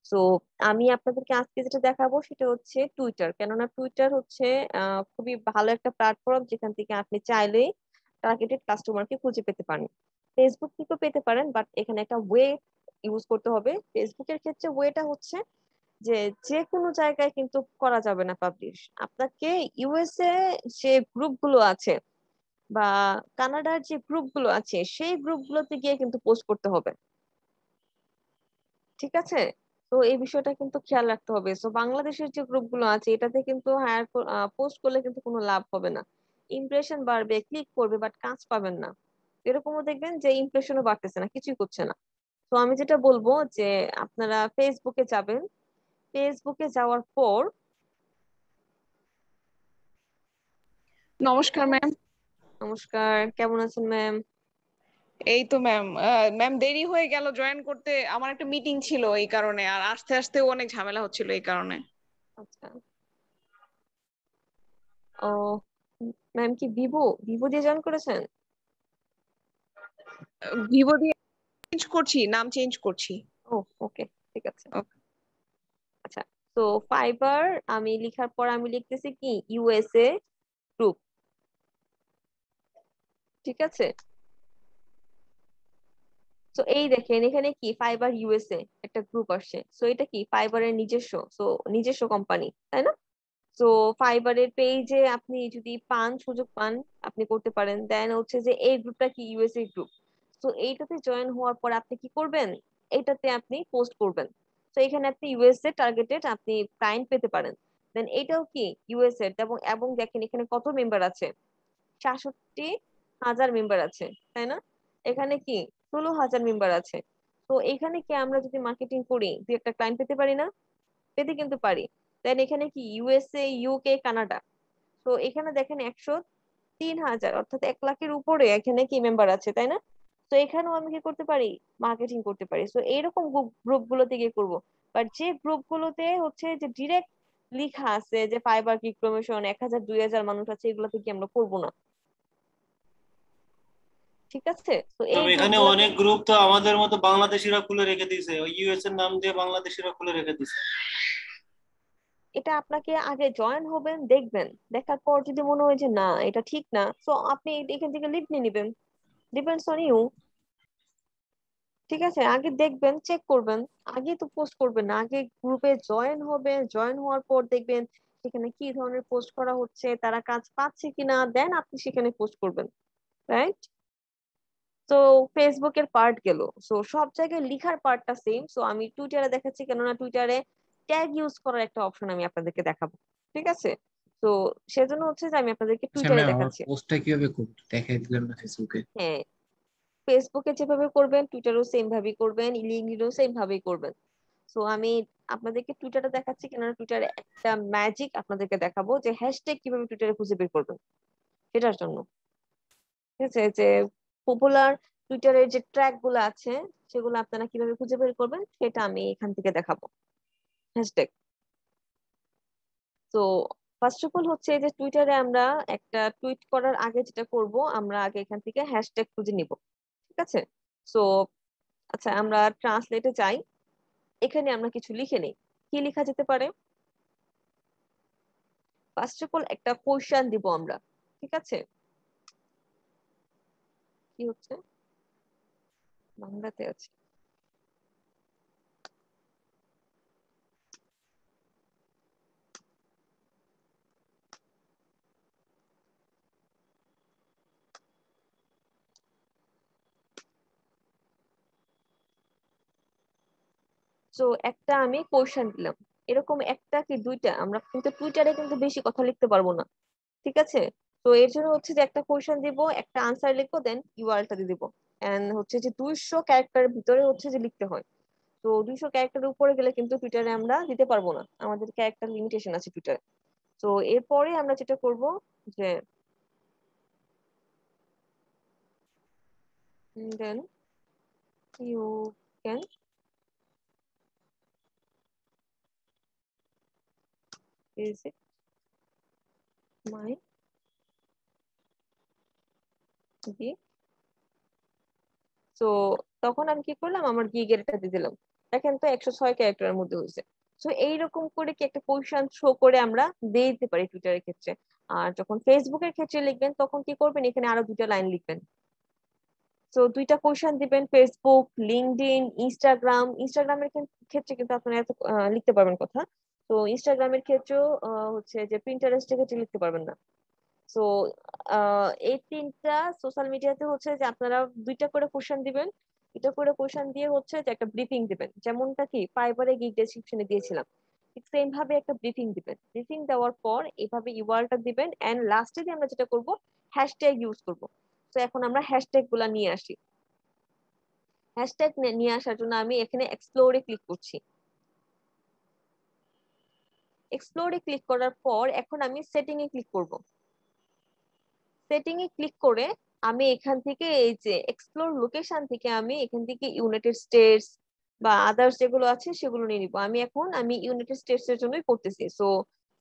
তো আমি আপনাদেরকে আজকে যেটা দেখাবো সেটা হচ্ছে টুইটার, কেননা টুইটার হচ্ছে খুবই ভালো একটা প্ল্যাটফর্ম যেখান থেকে আপনি চাইলেই টার্গেটেড কাস্টমারকে খুঁজে পেতে পারেন। ফেসবুক থেকেও পেতে পারেন, বাট এখানে একটা ওয়ে ইউজ করতে হবে। ফেসবুকের ক্ষেত্রে ওয়েটা হচ্ছে যে যে কোনো জায়গায় কিন্তু করা যাবে না পাবলিশ। আপনাকে ইউএসএ যে গ্রুপগুলো আছে বা কানাডার যে গ্রুপগুলো আছে সেই গ্রুপগুলোতে গিয়ে কিন্তু পোস্ট করতে হবে। ঠিক আছে, তো এই বিষয়টা কিন্তু খেয়াল রাখতে হবে। তো বাংলাদেশের যে গ্রুপগুলো আছে এটাতে কিন্তু পোস্ট করলে কিন্তু কোনো লাভ হবে না। ইমপ্রেশন বাড়বে, ক্লিক করবে, বাট কাজ পাবেন না। এরকমও দেখবেন যে ইমপ্রেশনও বাড়তেছে না, কিছুই করছে না। তো আমি যেটা বলবো যে আপনারা ফেসবুকে যাবেন, ফেসবুকে যাওয়ার পর নমস্কার ম্যাম। নমস্কার, কেমন আছেন ম্যাম? এই তো ম্যাম, ম্যাম দেরি হয়ে গেল জয়েন করতে, আমার একটা মিটিং ছিল এই কারণে, আর আসতে আসতেও অনেক ঝামেলা হচ্ছিল এই কারণে। আচ্ছা, ও ম্যাম কি ভিভো ভিভো দিয়ে জয়েন করেছেন? ভিভো দিয়ে চেঞ্জ করছি, নাম চেঞ্জ করছি। ও ওকে, ঠিক আছে। আচ্ছা, তো ফাইবার আমি লিখার পর আমি লিখতেছি কি ইউএসএ গ্রুপ। ঠিক আছে, তো এই দেখেন এখানে কি ফাইবার ইউএসএ একটা গ্রুপ আসছে। তো এটা কি ফাইবারের নিজস্ব, তো নিজস্ব কোম্পানি, তাই না? তো ফাইবারের পেজে আপনি যদি পান, সুযোগ পান, আপনি করতে পারেন। দেন হচ্ছে যে এই গ্রুপটা কি ইউএসএ গ্রুপ। তো এইটাতে জয়েন হওয়ার পর আপনি কি করবেন, এইটাতে আপনি পোস্ট করবেন। তো এখানে আপনি ইউএসএ টার্গেটেড আপনি ক্লায়েন্ট পেতে পারেন। দেন এটাও কি ইউএসএ, এবং এবং দেখেন এখানে কত মেম্বার আছে, 66,000 মেম্বার আছে, তাই না? এখানে কি 16,000 মেম্বার আছে। তো এখানে কি আমরা যদি মার্কেটিং করি দুই একটা ক্লায়েন্ট পেতে পারি না? পেতে কিন্তু পারি। দেন এখানে কি ইউএসএ, ইউকে, কানাডা। তো এখানে দেখেন 103,000 অর্থাৎ 1 লাখের উপরে এখানে কি মেম্বার আছে, তাই না? তো এখানেও আমি কি করতে পারি, মার্কেটিং করতে পারি। তো এইরকম গ্রুপ গুলোতে গিয়ে করবো। বাট যে গ্রুপ গুলোতে হচ্ছে যে ডিরেক্ট লিখা আছে যে ফাইবার গিগ প্রমোশন 1,000 2,000 মানুষ আছে, এগুলোতে কি আমরা করবো না। ঠিক আছে, তো এই তবে এখানে গ্রুপগুলোতে অনেক গ্রুপ তো আমাদের মতো বাংলাদেশিরা খুলে রেখে দিয়েছে, ওই ইউএস এর নাম দিয়ে বাংলাদেশিরা খুলে রেখে দিয়েছে। এটা আপনাকে আগে জয়েন হবেন, দেখবেন, দেখার পর যদি মনে হয় যে না এটা ঠিক না, তো আপনি এখান থেকে লিভ নিয়ে নিবেন। Depends on you. ঠিক আছে, আগে দেখবেন, চেক করবেন, আগে তো পোস্ট করবেন না, আগে গ্রুপে জয়েন হবে, জয়েন হওয়ার পর দেখবেন সেখানে কি ধরনের পোস্ট করা হচ্ছে, তারা কাজ পাচ্ছে কিনা, দেন আপনি সেখানে পোস্ট করবেন, রাইট? তো ফেসবুকের পার্ট গেল, সো সব জায়গায় লিখার পার্টটা সেম। সো আমি টুইটারে দেখাচ্ছি, কেননা টুইটারে ট্যাগ ইউজ করার একটা অপশন আমি আপনাদেরকে দেখাবো, ঠিক আছে? তো সেজন্য হচ্ছে যে আমি আপনাদেরকে আচ্ছা টুইটারে ম্যাম, আমার দেখাচ্ছি। পোস্টটা কিভাবে করবো দেখাই দিলেন না ফেসবুকে। হ্যাঁ, ফেসবুকে যেভাবে করবেন টুইটারেও সেম ভাবেই করবেন, লিঙ্কডইনেও সেম ভাবেই করবেন। সো আমি আপনাদেরকে টুইটারে দেখাচ্ছি, কেননা টুইটারে একটা ম্যাজিক আপনাদেরকে দেখাবো যে হ্যাশট্যাগ কিভাবে টুইটারে খুঁজে বের করবেন সেটার জন্য। ঠিক আছে, যে পপুলার টুইটারের যে ট্র্যাক গুলো আছে সেগুলো আপনারা কিভাবে খুঁজে বের করবেন সেটা আমি এখান থেকে দেখাবো, হ্যাশট্যাগ। তো ফার্স্ট অফ অল হচ্ছে যে টুইটারে আমরা একটা টুইট করার আগে যেটা করব, আমরা আগে এখান থেকে হ্যাশট্যাগ খুঁজে নিব, ঠিক আছে? সো আচ্ছা, আমরা ট্রান্সলেটে যাই, এখানে আমরা কিছু লিখে নেই। কি লেখা যেতে পারে? ফার্স্ট অফ অল একটা কোশ্চেন দিব আমরা, ঠিক আছে? কি হচ্ছে, বাংলাতে আছে। তো একটা আমি কোশ্চেন দিলাম, এরকম একটা কি দুইটা, আমরা কিন্তু টুইটারে কিন্তু বেশি কথা লিখতে পারবো না, ঠিক আছে? তো এর জন্য হচ্ছে যে একটা কোশ্চেন দিব, একটা আনসার লিখবো, দেন ইউআরএলটা দিয়ে দিব। এন্ড হচ্ছে যে 200 ক্যারেক্টারের ভিতরে হচ্ছে যে লিখতে হয়। তো 200 ক্যারেক্টারের উপরে গেলে কিন্তু টুইটারে আমরা দিতে পারবো না, আমাদের ক্যারেক্টার লিমিটেশন আছে টুইটারে। তো এরপরে আমরা যেটা করব যে then you can visit my gig। তো তখন আমি কি করলাম, আমার গিগের এটা দিয়ে দিলাম। দেখেন তো 106 ক্যারেক্টারের মধ্যে হয়েছে। তো এইরকম করে কি একটা কোয়েশ্চেন শো করে আমরা দিয়ে দিতে পারি টুইটারের ক্ষেত্রে। আর যখন ফেসবুকের ক্ষেত্রে লিখবেন তখন কি করবেন, এখানে আরো দুইটা লাইন লিখবেন। তো দুইটা কোয়েশ্চেন দিবেন, ফেসবুক, লিঙ্কডইন, ইনস্টাগ্রামের ক্ষেত্রে কিন্তু আপনারা এত লিখতে পারবেন কথা। তো ইনস্টাগ্রামের ক্ষেত্রেও হচ্ছে যে প্রিন্টারেস্টের ক্ষেত্রে লিখতে পারবেন না। তো এই তিনটা সোশ্যাল মিডিয়াতে হচ্ছে যে আপনারা দুইটা করে কোশ্চেন দিবেন, দুইটা করে কোশ্চেন দিয়ে হচ্ছে যে একটা ব্রিফিং দিবেন, যেমনটা কি ফাইবারে গিগ ডেসক্রিপশনে দিয়েছিলাম, ঠিক সেম ভাবে একটা ব্রিফিং দিবেন। ব্রিফিং দেওয়ার পর এভাবে ইউআরএলটা দিবেন, এন্ড লাস্টে দিয়ে আমরা যেটা করব, হ্যাশট্যাগ ইউজ করব। তো এখন আমরা হ্যাশট্যাগ গুলা নিয়ে আসি। হ্যাশট্যাগ নিয়ে আসার জন্য আমি এখানে এক্সপ্লোরে ক্লিক করছি। এক্সপ্লোরে ক্লিক করার পর এখন আমি সেটিং এ ক্লিক করব। সেটিং এ ক্লিক করে আমি এখান থেকে এই যে এক্সপ্লোর লোকেশন থেকে আমি এখান থেকে ইউনাইটেড স্টেটস বা আদার্স যেগুলো আছে সেগুলো নিয়ে নিব। আমি ইউনাইটেড স্টেটস এর জন্যই করতেছি। সো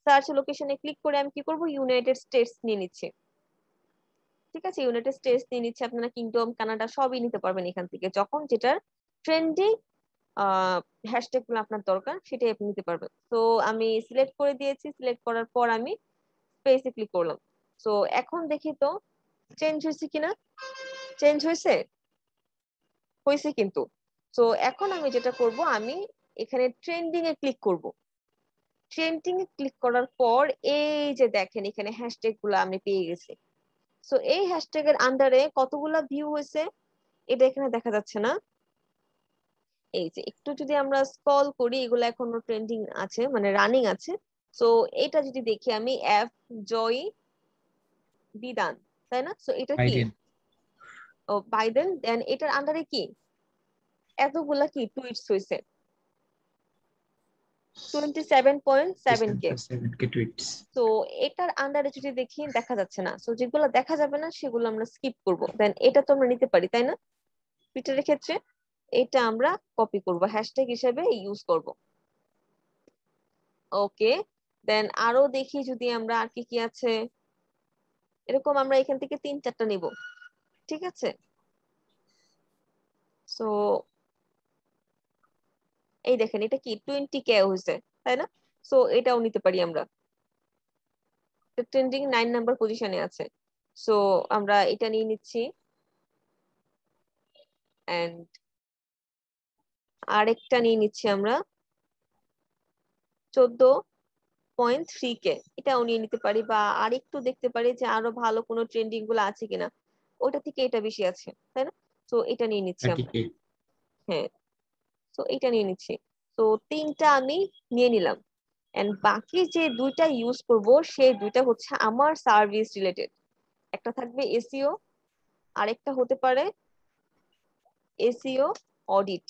সার্চ লোকেশনে ক্লিক করে আমি কি করব, ইউনাইটেড স্টেটস নিয়ে নিচ্ছি। ঠিক আছে, ইউনাইটেড স্টেটস নিয়ে নিচ্ছি। আপনারা কিংডম, কানাডা সবই নিতে পারবেন এখান থেকে, যখন যেটার ট্রেন্ডিং হ্যাশট্যাগ গুলো আপনার দরকার সেটাই আপনি নিতে পারবেন। তো আমি সিলেক্ট করে দিয়েছি, সিলেক্ট করার পর আমি স্পেসে ক্লিক করলাম। তো এখন দেখি তো চেঞ্জ হয়েছে কিনা। চেঞ্জ হয়েছে, হয়েছে কিন্তু। তো এখন আমি যেটা করব, আমি এখানে ট্রেন্ডিং এ ক্লিক করব। ট্রেন্ডিং এ ক্লিক করার পর এই যে দেখেন এখানে হ্যাশট্যাগ গুলো আমি পেয়ে গেছি। তো এই হ্যাশট্যাগ এর আন্ডারে কতগুলা ভিউ হয়েছে এটা এখানে দেখা যাচ্ছে না। এই যে একটু যদি আমরা স্ক্রল করি, এগুলো এখনো ট্রেন্ডিং আছে, মানে রানিং আছে। তো এটা যদি দেখি আমি, এফ জয় বিদান, তাই না? তো এটা কি, বাইডেন। ও বাইডেন, দেন এটার আন্ডারে কি এতগুলা কি টুইটস হয়েছে, 27.7K। 7K tweets. তো এটার আন্ডারে যদি দেখি দেখা যাচ্ছে না। তো যেগুলো দেখা যাবে না সেগুলো আমরা স্কিপ করব। দেন এটা তো আমরা নিতে পারি, তাই না? টুইটারের ক্ষেত্রে এটা আমরা কপি করব, হ্যাশট্যাগ হিসেবে ইউজ করব। ওকে, দেন আরো দেখি যদি আমরা আর কি কি আছে, এরকম আমরা এখান থেকে 3-4টা নিব, ঠিক আছে? সো এই দেখেন এটা কি 20K হয়েছে, তাই না? সো এটাও নিতে পারি আমরা, ট্রেন্ডিং 9 নাম্বার পজিশনে আছে। সো আমরা এটা নিয়ে নিচ্ছি। এন্ড আরেকটা নিয়ে নিচ্ছি আমরা 14.3K, এটাও নিয়ে নিতে পারি, বা আরেকটু দেখতে পারি যে আরো ভালো কোনো ট্রেন্ডিং গুলো আছে কিনা, ওটা থেকে এটা বেশি আছে, তাই না? তো এটা নিয়ে নিচ্ছি আমরা। 30K। হ্যাঁ, তো এটা নিয়ে নিচ্ছি। তো তিনটা আমি নিয়ে নিলাম, এন্ড বাকি যে দুইটা ইউজ করব সেই দুইটা হচ্ছে আমার সার্ভিস রিলেটেড। একটা থাকবে এসইও, আরেকটা হতে পারে এসইও অডিট।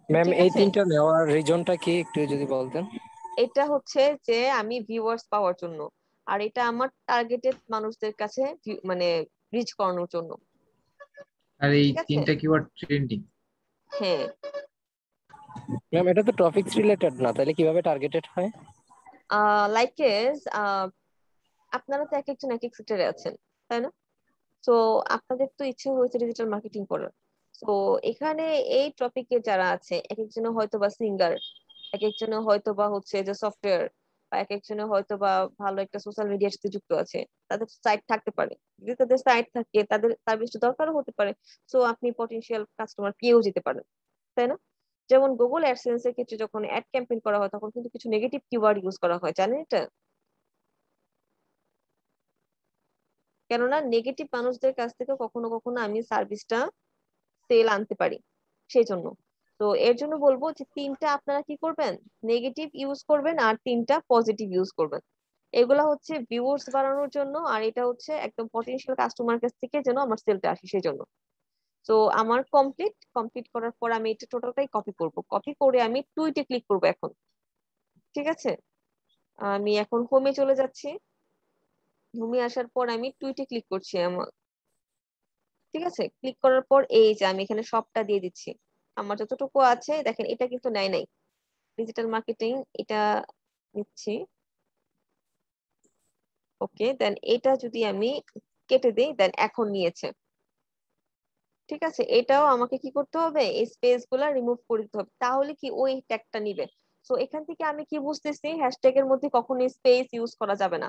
ম্যাম ঠিক এই আছে, তিনটা নেওয়ার রিজনটা কি একটু যদি বলতেন? এটা হচ্ছে যে আমি ভিউয়ার্স পাওয়ার জন্য, আর এটা আমার টার্গেটেড মানুষদের কাছে মানে রিচ করানোর জন্য। আর এই ঠিক আছে, তিনটা কিওয়ার্ড ট্রেন্ডিং। হ্যাঁ। ম্যাম এটা তো টপিকস রিলেটেড না, তাহলে কিভাবে টার্গেটেড হয়? লাইক আপনারা তো এক একজন এক এক সেক্টরে আছেন, তাই না? তো আপনাদের তো ইচ্ছে হয়েছে ডিজিটাল মার্কেটিং করার। তো এখানে এই টপিকে যারা আছে, এক একজনের হয়তো বা সিঙ্গার, এক একজনের হয়তো বা হচ্ছে যে সফটওয়্যার, বা এক একজনের হয়তো বা ভালো একটা সোশ্যাল মিডিয়ার সাথে যুক্ত আছে, তাদের সাইট থাকতে পারে। যদি তাদের সাইট থাকে, তাদের সার্ভিসটা দরকারও হতে পারে। সো আপনি পটেনশিয়াল কাস্টমার পেয়েও যেতে পারেন, তাই না? যেমন গুগল অ্যাডসেন্স এর ক্ষেত্রে যখন অ্যাড ক্যাম্পেইন করা হয়, তখন কিন্তু কিছু নেগেটিভ কিওয়ার্ড ইউজ করা হয়, জানেন এটা? কেননা নেগেটিভ মানুষদের কাছ থেকে কখনো কখনো আমি সার্ভিসটা সেল আনতে পারি, সেই জন্য। তো এর জন্য বলবো যে তিনটা আপনারা কি করবেন, নেগেটিভ ইউজ করবেন আর তিনটা পজিটিভ ইউজ করবেন। এগুলা হচ্ছে ভিউয়ার্স বাড়ানোর জন্য, আর এটা হচ্ছে একদম পটেনশিয়াল কাস্টমার কাছ থেকে যেন আমার সেলটা আসে, সেই জন্য। তো আমার কমপ্লিট করার পর আমি এটা টোটালটাই কপি করব, কপি করে আমি টুইটে ক্লিক করব এখন। ঠিক আছে, আমি এখন হোমে চলে যাচ্ছি। হোমে আসার পর আমি টুইটে ক্লিক করছি আমার। ঠিক আছে, ক্লিক করার পর এই যে আমি এখানে সবটা দিয়ে দিচ্ছি, আমার যতটুকু আছে দেখেন। এটা কিন্তু নেয় নাই ডিজিটাল মার্কেটিং, এটা নিচ্ছি। ওকে, দেন এটা যদি আমি কেটে দিই, দেন এখন নিয়েছে। ঠিক আছে, এটাও আমাকে কি করতে হবে, এই স্পেস গুলা রিমুভ করে দিতে হবে, তাহলে কি ওই ট্যাগটা নিবে। সো এখান থেকে আমি কি বুঝতেছি, হ্যাশট্যাগ এর মধ্যে কখনো স্পেস ইউজ করা যাবে না।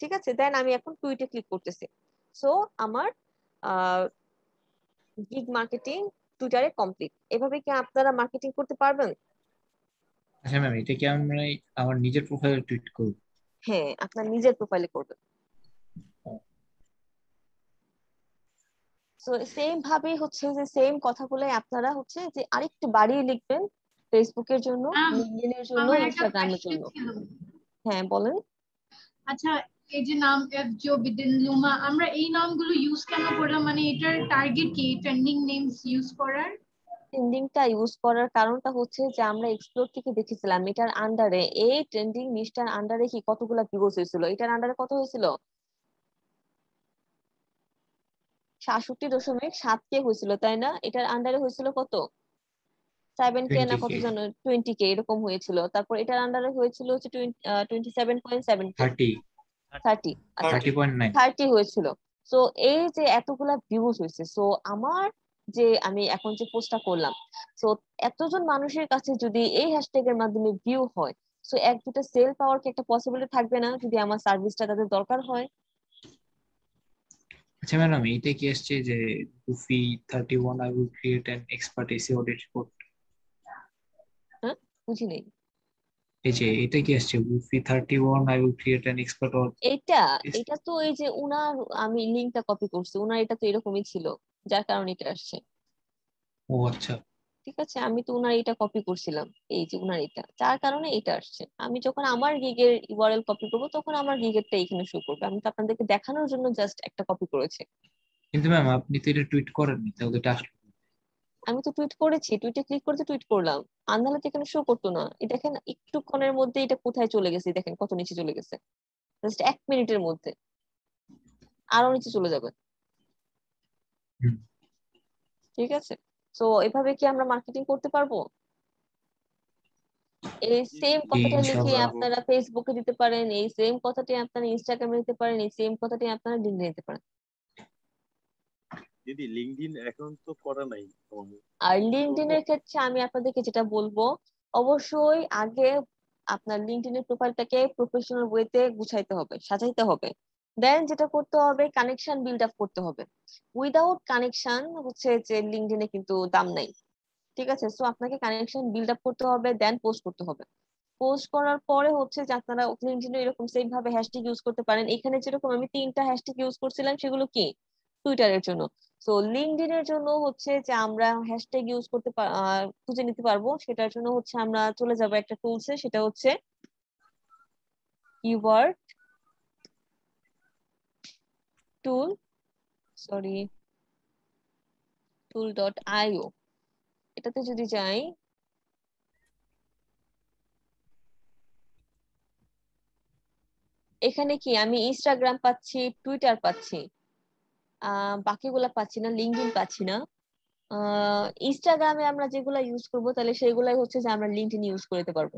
ঠিক আছে, দেন আমি এখন টুইটে ক্লিক করতেছি। সো আমার গিগ মার্কেটিং টুইটারে কমপ্লিট। এভাবে কি আপনারা মার্কেটিং করতে পারবেন? আচ্ছা ম্যাম, এটা কি আমরা আমার নিজের প্রোফাইলে টুইট করব? হ্যাঁ, আপনার নিজের প্রোফাইলে করবেন। তো সেম ভাবে হচ্ছে যে সেম কথাগুলোই আপনারা হচ্ছে যে আরেকটু বাড়িয়ে লিখবেন, ফেসবুকের জন্য, লিঙ্কডইনের জন্য, আমার একটা ইনস্টাগ্রামের কোয়েশ্চেন জন্য। ছিল। হ্যাঁ বলেন। আচ্ছা, এই যে নাম এফজিও, বিদিন, লুমা, আমরা এই নামগুলো ইউজ কেন করলাম? মানে এটার টার্গেট কি ট্রেন্ডিং নেমস ইউজ করার? ট্রেন্ডিংটা ইউজ করার কারণটা হচ্ছে যে আমরা এক্সপ্লোর থেকে দেখেছিলাম এটার আন্ডারে, এই ট্রেন্ডিং নিশটার আন্ডারে কি কতগুলা ভিউজ হয়েছিল। এটার আন্ডারে কত হয়েছিল, 66.7K হয়েছিল, তাই না? এটার আন্ডারে হয়েছিল কত, 7K না কত 20K। যেন, 20K এরকম হয়েছিল। তারপর এটার আন্ডারে হয়েছিল হচ্ছে 27.7K, 30। 30, আচ্ছা 30.9। 30 হয়েছিল। তো এই যে এতগুলা ভিউজ হয়েছে, সো আমার যে আমি এখন যে পোস্টটা করলাম, সো এতজন মানুষের কাছে যদি এই হ্যাশট্যাগ এর মাধ্যমে ভিউ হয়, সো এক দুটা সেল পাওয়ার কি একটা পসিবিলিটি থাকবে না, যদি আমার সার্ভিসটা তাদের দরকার হয়? আচ্ছা ম্যাডাম, এইটা কি আসছে যে goofy 31 I will create an expert SEO audit report? হ্যাঁ, বুঝি নেই। এই যে এটা কি আসছে goofy 31 I will create an expert? এটা এটা তো এই যে উনার, আমি লিঙ্কটা কপি করছি, উনার এটা তো এরকমই ছিল, যার কারণে এটা আসছে। ও আচ্ছা। ঠিক আছে, আমি তো উনার এটা কপি করছিলাম, এই যে উনার এটা, যার কারণে এটা আসছে। আমি যখন আমার গিগের ইউআরএল কপি করবো, তখন আমার গিগেরটা এখানে শো করবে। আমি তো আপনাদেরকে দেখানোর জন্য জাস্ট একটা কপি করেছি। কিন্তু ম্যাম আপনি তো এটা টুইট করেননি, তাহলে এটা আসলো। আমি তো টুইট করেছি, টুইটে ক্লিক করতে টুইট করলাম, আন্দালে তো এখানে শো করতো না। এই দেখেন একটুক্ষণের মধ্যে এটা কোথায় চলে গেছে, দেখেন কত নিচে চলে গেছে, জাস্ট 1 মিনিটের মধ্যে আরো নিচে চলে যাবে। হুম। ঠিক আছে, তো এভাবে কি আমরা মার্কেটিং করতে পারবো? এই সেম কথাটা লিখে ইনশাআল্লাহ। আপনারা ফেসবুকে দিতে পারেন, এই সেম কথাটি আপনারা ইনস্টাগ্রামে দিতে পারেন, এই সেম কথাটি আপনারা লিঙ্কডইনে দিতে পারেন। দিদি লিঙ্কডইন অ্যাকাউন্ট তো করা নাই আমার। আর কি লিঙ্কডইন করব? এর ক্ষেত্রে আমি আপনাদেরকে যেটা বলবো, অবশ্যই আগে আপনার লিঙ্কডইন এর প্রোফাইলটাকে প্রফেশনাল ওয়েতে গুছাইতে হবে, সাজাইতে হবে। দেন যেটা করতে হবে, কানেকশন বিল্ড আপ করতে হবে। উইদাউট কানেকশন হচ্ছে যে লিঙ্কডইনে কিন্তু দাম নাই। ঠিক আছে, সো আপনাকে কানেকশন বিল্ড আপ করতে হবে, দেন পোস্ট করতে হবে। পোস্ট করার পরে হচ্ছে যে আপনারা লিঙ্কডইনে এরকম সেম ভাবে হ্যাশট্যাগ ইউজ করতে পারেন। এখানে যেরকম আমি 3টা হ্যাশট্যাগ ইউজ করছিলাম, সেগুলো কি টুইটারের জন্য। সো লিঙ্কডইনের জন্য হচ্ছে যে আমরা হ্যাশট্যাগ ইউজ করতে খুঁজে নিতে পারবো। সেটার জন্য হচ্ছে আমরা চলে যাব একটা টুলসে, সেটা হচ্ছে কিওয়ার্ড টুল, সরি tool.io। এটাতে যদি যাই, এখানে কি আমি ইনস্টাগ্রাম পাচ্ছি, টুইটার পাচ্ছি, বাকিগুলা পাচ্ছি না, লিঙ্কডইন পাচ্ছি না। ইনস্টাগ্রামে আমরা যেগুলা ইউজ করবো তাহলে সেগুলাই হচ্ছে যে আমরা লিঙ্কডইন ইউজ করতে পারবো।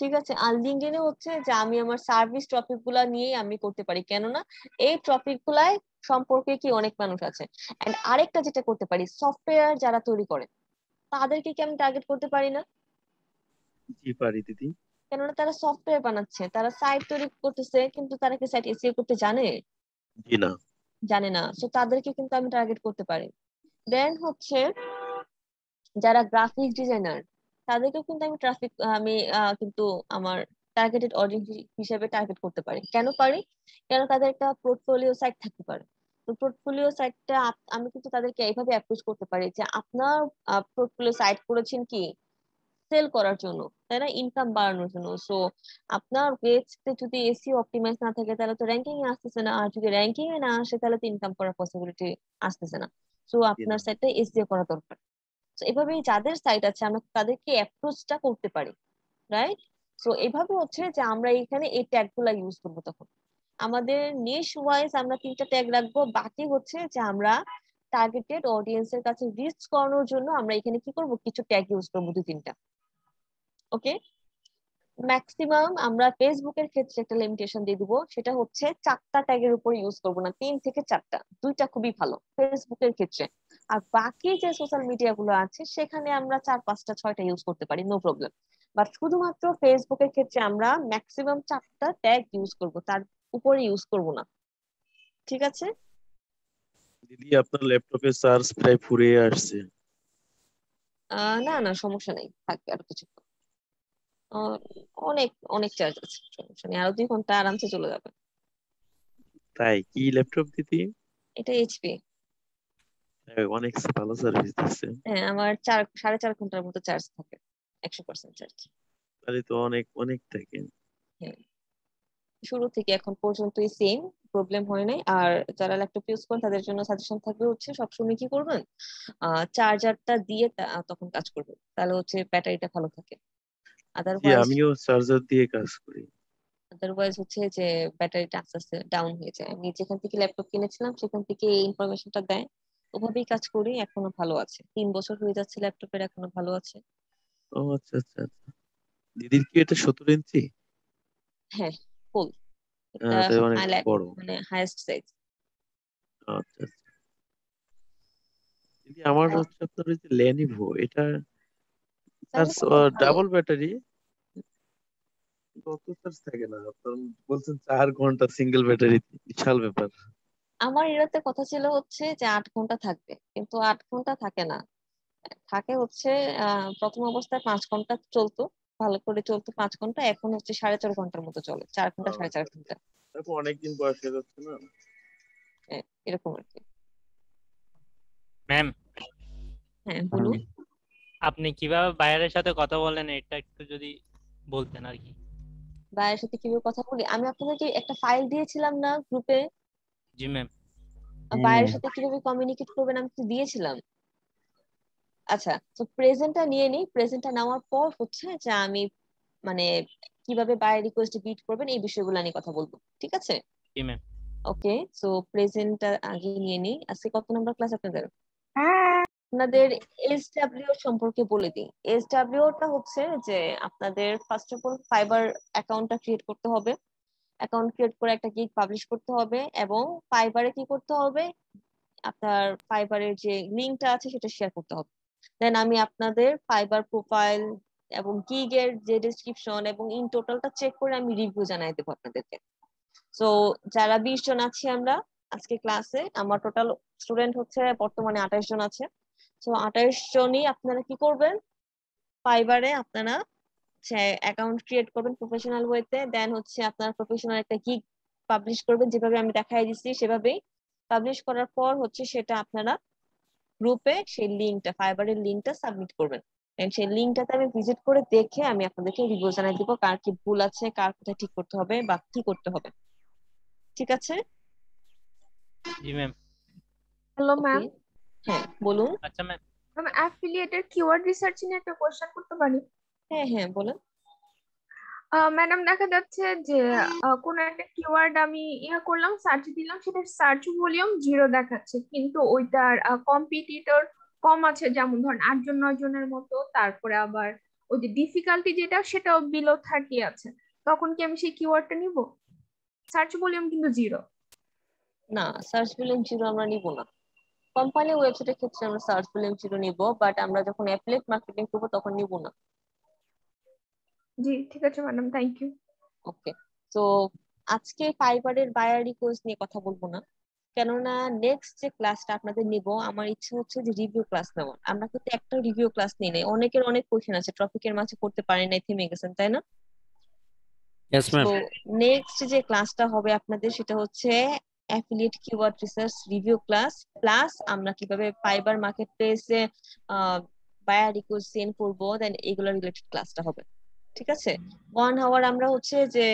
ঠিক আছে, আর লিঙ্কডইনে হচ্ছে যে আমি আমার সার্ভিস টপিক গুলা নিয়েই আমি করতে পারি, কেননা এই টপিক গুলাই সম্পর্কে কি অনেক মানুষ আছে। এন্ড আরেকটা যেটা করতে পারি, সফটওয়্যার যারা তৈরি করে তাদেরকে কি আমি টার্গেট করতে পারি না? জি পারি দিদি। কেননা তারা সফটওয়্যার বানাচ্ছে, তারা সাইট তৈরি করতেছে, কিন্তু তারা কি সাইট এসইও করতে জানে? জি না। জানে না। সো তাদেরকে কিন্তু আমি টার্গেট করতে পারি। দেন হচ্ছে যারা গ্রাফিক ডিজাইনার, তাদেরকে কিন্তু আমি কিন্তু আমার টার্গেটেড অডিয়েন্স হিসেবে টার্গেট করতে পারি। কেন পারি? কেন তাদের একটা পোর্টফোলিও সাইট থাকতে পারে। তো পোর্টফোলিও সাইটটা আমি কিন্তু তাদেরকে এইভাবে অ্যাপ্রোচ করতে পারি যে আপনার পোর্টফোলিও সাইট করেছেন কি সেল করার জন্য, তাই না, ইনকাম বাড়ানোর জন্য। সো আপনার পেজতে যদি এসইও অপটিমাইজ না থাকে তাহলে তো র্যাঙ্কিং এ আসতেছে না, আর যদি র্যাঙ্কিং এ না আসে তাহলে তো ইনকাম করার পসিবিলিটি আসতেছে না। সো জি আপনার না। সাইটটা এসইও করা দরকার। তো এভাবেই যাদের সাইট আছে আমরা তাদেরকে অ্যাপ্রোচটা করতে পারি, রাইট? সো এভাবে হচ্ছে যে আমরা এখানে এই ট্যাগ গুলা ইউজ করবো। তখন আমাদের নিশ ওয়াইজ আমরা 3টা ট্যাগ রাখবো, বাকি হচ্ছে যে আমরা টার্গেটেড অডিয়েন্সের কাছে রিচ করানোর জন্য আমরা এখানে কি করব, কিছু ট্যাগ ইউজ করবো 2-3টা। ওকে, ম্যাক্সিমাম আমরা ফেসবুকের ক্ষেত্রে একটা লিমিটেশন দিয়ে দিব, সেটা হচ্ছে 4টা ট্যাগের উপর ইউজ করব না, 3 থেকে 4টা, 2টা খুবই ভালো ফেসবুকের ক্ষেত্রে। আর বাকি যে সোশ্যাল মিডিয়া গুলো আছে সেখানে আমরা 4, 5টা, 6টা ইউজ করতে পারি, নো প্রবলেম। বাট শুধুমাত্র ফেসবুকের ক্ষেত্রে আমরা ম্যাক্সিমাম 4টা ট্যাগ ইউজ করব, তার উপরে ইউজ করব না। ঠিক আছে? দিদি আপনার ল্যাপটপে চার্জ প্রায় ফুরিয়ে আসছে। না না, সমস্যা নেই, থাকবে আরো কিছুক্ষণ। আহ, অনেক অনেক চার্জ আছে, সমস্যা নেই, আরো 2 ঘন্টা আরামসে চলে যাবে। তাই কি ল্যাপটপ দিদি? এটা এইচপি। অনেক ভালো সার্ভিস দিচ্ছে। হ্যাঁ, আমার 4.5 ঘন্টার মতো চার্জ থাকে, 100% চার্জ। তাহলে তো অনেক অনেক থাকে। হ্যাঁ, শুরু থেকে এখন পর্যন্তই সেম, প্রবলেম হয় নাই। আর যারা ল্যাপটপ ইউজ করেন তাদের জন্য সাজেশন থাকবে হচ্ছে সবসময় কি করবেন, চার্জারটা দিয়ে তখন কাজ করবেন, তাহলে হচ্ছে ব্যাটারিটা ভালো থাকে। জি আদারওয়াইজ আমিও চার্জার দিয়ে কাজ করি। আদারওয়াইজ হচ্ছে যে ব্যাটারিটা আস্তে আস্তে ডাউন হয়ে যায়। আমি যেখান থেকে ল্যাপটপ কিনেছিলাম সেখান থেকে এই ইনফরমেশনটা দেয়, ওভাবেই কাজ করি, এখনো ভালো আছে। 3 বছর হয়ে যাচ্ছে ল্যাপটপের, এখনো ভালো আছে। ও আচ্ছা আচ্ছা আচ্ছা। দিদির কি এটা 17 ইঞ্চি? হ্যাঁ, ফুল। এটা তাই অনেক বড়। মানে হাইয়েস্ট সাইজ। আচ্ছা আচ্ছা। দিদি আমার হচ্ছে আপনার ওই যে লেনোভো, এটা চার্জ ভালো। ডাবল ব্যাটারি, অত চার্জ থাকে না। আপনার বলছেন 4 ঘন্টা সিঙ্গেল ব্যাটারি, বিশাল ব্যাপার। আমার এটাতে কথা ছিল হচ্ছে যে 8 ঘন্টা থাকবে, কিন্তু 8 ঘন্টা থাকে না। থাকে হচ্ছে প্রথম অবস্থায় 5 ঘন্টা চলতো, ভালো করে চলতো 5 ঘন্টা, এখন হচ্ছে 4.5 ঘন্টার মতো চলে, 4 ঘন্টা, 4.5 ঘন্টা। তারপর অনেকদিন বয়স হয়ে যাচ্ছে না। এরকম আর কি। ম্যাম, হ্যাঁ বলুন। আপনি কিভাবে বাইরের সাথে কথা বলেন এটা একটু যদি বলতেন আর কি। ভাইয়ের সাথে কিভাবে কথা বলি, আমি আপনাদেরকে একটা ফাইল দিয়েছিলাম না গ্রুপে, জি ম্যাম। ভাইয়ের সাথে কিভাবে কমিউনিকেট করবেন আমি তো দিয়েছিলাম। আচ্ছা, তো প্রেজেন্টটা নিয়ে নিই, প্রেজেন্টটা নেওয়ার পর হচ্ছে যে আমি মানে কিভাবে বাই রিকোয়েস্ট বিট করবেন এই বিষয়গুলো নিয়ে কথা বলবো, ঠিক আছে? জি ম্যাম। ওকে, সো প্রেজেন্টটা আগে নিয়ে নিই। আজকে কত নাম্বার ক্লাস আপনাদের? আপনাদের এসডব্লিউ সম্পর্কে বলে দিই। এসডব্লিউ টা হচ্ছে যে আপনাদের ফার্স্ট অফ অল ফাইবার অ্যাকাউন্টটা ক্রিয়েট করতে হবে। অ্যাকাউন্ট ক্রিয়েট করে একটা গিগ পাবলিশ করতে হবে, এবং ফাইবারে কি করতে হবে, আপনার ফাইবারের যে লিঙ্কটা আছে সেটা শেয়ার করতে হবে। দেন আমি আপনাদের ফাইবার প্রোফাইল এবং গিগের যে ডেসক্রিপশন এবং ইন টোটালটা চেক করে আমি রিভিউ জানাই দেবো আপনাদেরকে। সো যারা 20 জন আছি আমরা আজকে ক্লাসে, আমার টোটাল স্টুডেন্ট হচ্ছে বর্তমানে 28 জন আছে। সো 28 জনই আপনারা কি করবেন, ফাইবারে আপনারা অ্যাকাউন্ট ক্রিয়েট করবেন প্রফেশনাল ওয়েতে, দেন হচ্ছে আপনার প্রফেশনাল একটা গিগ পাবলিশ করবেন যেভাবে আমি দেখাই দিচ্ছি সেভাবেই। পাবলিশ করার পর হচ্ছে সেটা আপনারা গ্রুপে সেই লিঙ্কটা, ফাইবারের লিঙ্কটা সাবমিট করবেন। সেই লিঙ্কটাতে আমি ভিজিট করে দেখে আমি আপনাদেরকে রিভিউ জানাই দিব কার কি ভুল আছে, কার কোথায় ঠিক করতে হবে বা কি করতে হবে। ঠিক আছে? জি ম্যাম। Hello ma'am. হ্যাঁ বলুন। আচ্ছা ma'am. Ma'am affiliated keyword research নিয়ে একটা কোশ্চেন করতে পারি? হ্যাঁ হ্যাঁ বলেন। ম্যাডাম দেখা যাচ্ছে যে কোন একটা কিওয়ার্ড আমি করলাম, সার্চ দিলাম, সেটা সার্চ ভলিউম 0 দেখাচ্ছে, কিন্তু ওইটার কম্পিটিটর কম আছে, যেমন ধরেন 8 জন 9 জনের মতো। তারপরে আবার ওই যে ডিফিকাল্টি যেটা সেটাও বিলো 30 আছে, তখন কি আমি সেই কিওয়ার্ডটা নিব? সার্চ ভলিউম কিন্তু 0। না, সার্চ ভলিউম 0 আমরা নিব না। কোম্পানি ওয়েবসাইটের ক্ষেত্রে আমরা সার্চ ভলিউম 0 নিব, বাট আমরা যখন অ্যাফিলিয়েট মার্কেটিং করব তখন নিব না। জি ঠিক আছে ম্যাডাম, থ্যাংক ইউ। ওকে, তো আজকে ফাইবারের বায়ার রিকোয়েস্ট নিয়ে কথা বলবো না, কেননা নেক্সট যে ক্লাসটা আপনাদের নিব আমার ইচ্ছে হচ্ছে যে রিভিউ ক্লাস নেওয়ার। আমরা কিন্তু একটা রিভিউ ক্লাস নিই নাই, অনেকের অনেক কোশ্চেন আছে, টপিকের মাঝে করতে পারি নাই, থেমে গেছেন, তাই না? Yes ma'am. তো নেক্সট যে ক্লাসটা হবে আপনাদের সেটা হচ্ছে affiliate keyword research review class, plus আমরা কিভাবে ফাইবার মার্কেট প্লেসে বায়ার রিকোয়েস্ট সেন্ড করবো, দেন এগুলো রিলেটেড ক্লাসটা হবে। ঠিক আছে? 1 আওয়ার আমরা হচ্ছে যে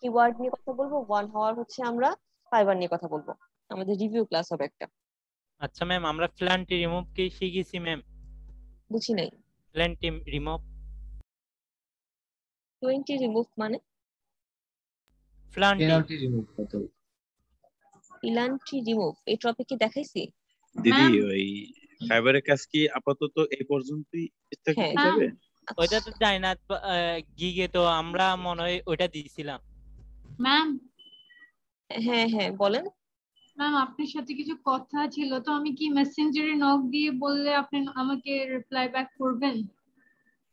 কিওয়ার্ড নিয়ে কথা বলবো, 1 আওয়ার হচ্ছে আমরা ফাইবার নিয়ে কথা বলবো। আমাদের রিভিউ ক্লাস হবে একটা। আচ্ছা ম্যাম, আমরা প্ল্যান্টি রিমুভ কি শিখেছি ম্যাম? বুঝি নাই। প্ল্যান্টি রিমুভ 20 রিমুভ মানে? পেনাল্টি রিমুভ কত? পেনাল্টি রিমুভ এই টপিক কি দেখাইছি? দিদি ওই ফাইবারের কাজ কি আপাতত এই পর্যন্তই স্থগিত যাবে? ওইটা তো জানি না, গিগে তো আমরা মনে হয় ওইটা দিয়েছিলাম। ম্যাম। হ্যাঁ হ্যাঁ বলেন। ম্যাম আপনার সাথে কিছু কথা ছিল, তো আমি কি মেসেঞ্জারে নক দিয়ে বললে আপনি আমাকে রিপ্লাই ব্যাক করবেন?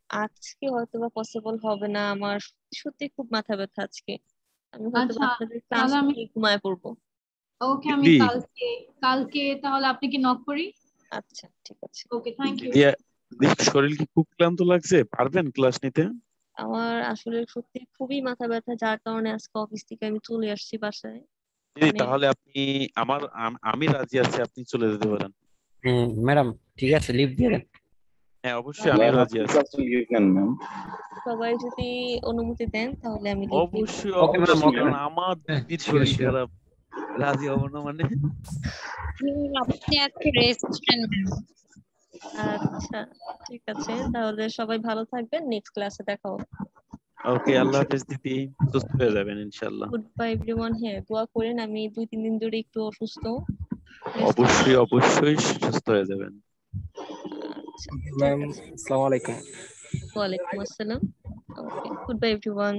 আজকে হয়তো বা পসিবল হবে না, আমার সত্যি খুব মাথা ব্যথা আজকে। আমি হয়তো আচ্ছা, আপনাদের ক্লাস তাহলে আমি নিয়ে ঘুমায় পড়বো। ওকে, আমি কালকে তাহলে আপনাকে নক করি। আচ্ছা ঠিক আছে। ওকে, থ্যাংক ইউ। শরীর কি খুব ক্লান্ত লাগছে? পারবেন ক্লাস নিতে? আমার আসলে সত্যি খুবই মাথা ব্যথা, যার কারণে আজকে অফিস থেকে আমি চলে আসছি বাসায়। তাহলে আপনি আমি রাজি আছি, আপনি চলে যেতে পারেন। ম্যাডাম ঠিক আছে, লিভ দিয়ে দেন। হ্যাঁ অবশ্যই আমি রাজি আছি। সবাই যদি অনুমতি দেন তাহলে আমি অবশ্যই অবশ্যই, কারণ আমার দিদির শরীর খারাপ, রাজি হব না মানে? আপনি আজকে রেস্ট নেন। আচ্ছা ঠিক আছে, তাহলে সবাই ভালো থাকবেন, নেক্সট ক্লাসে দেখা হবে। ওকে, আল্লাহ হাফেজ দিদি, সুস্থ হয়ে যাবেন ইনশাআল্লাহ। Good bye everyone. হ্যাঁ দোয়া করেন, আমি 2-3 দিন ধরে একটু অসুস্থ। অবশ্যই অবশ্যই সুস্থ হয়ে যাবেন। ম্যাম আসসালামু আলাইকুম। ওয়ালাইকুম আসসালাম। ওকে, গুড বাই এভরিওয়ান।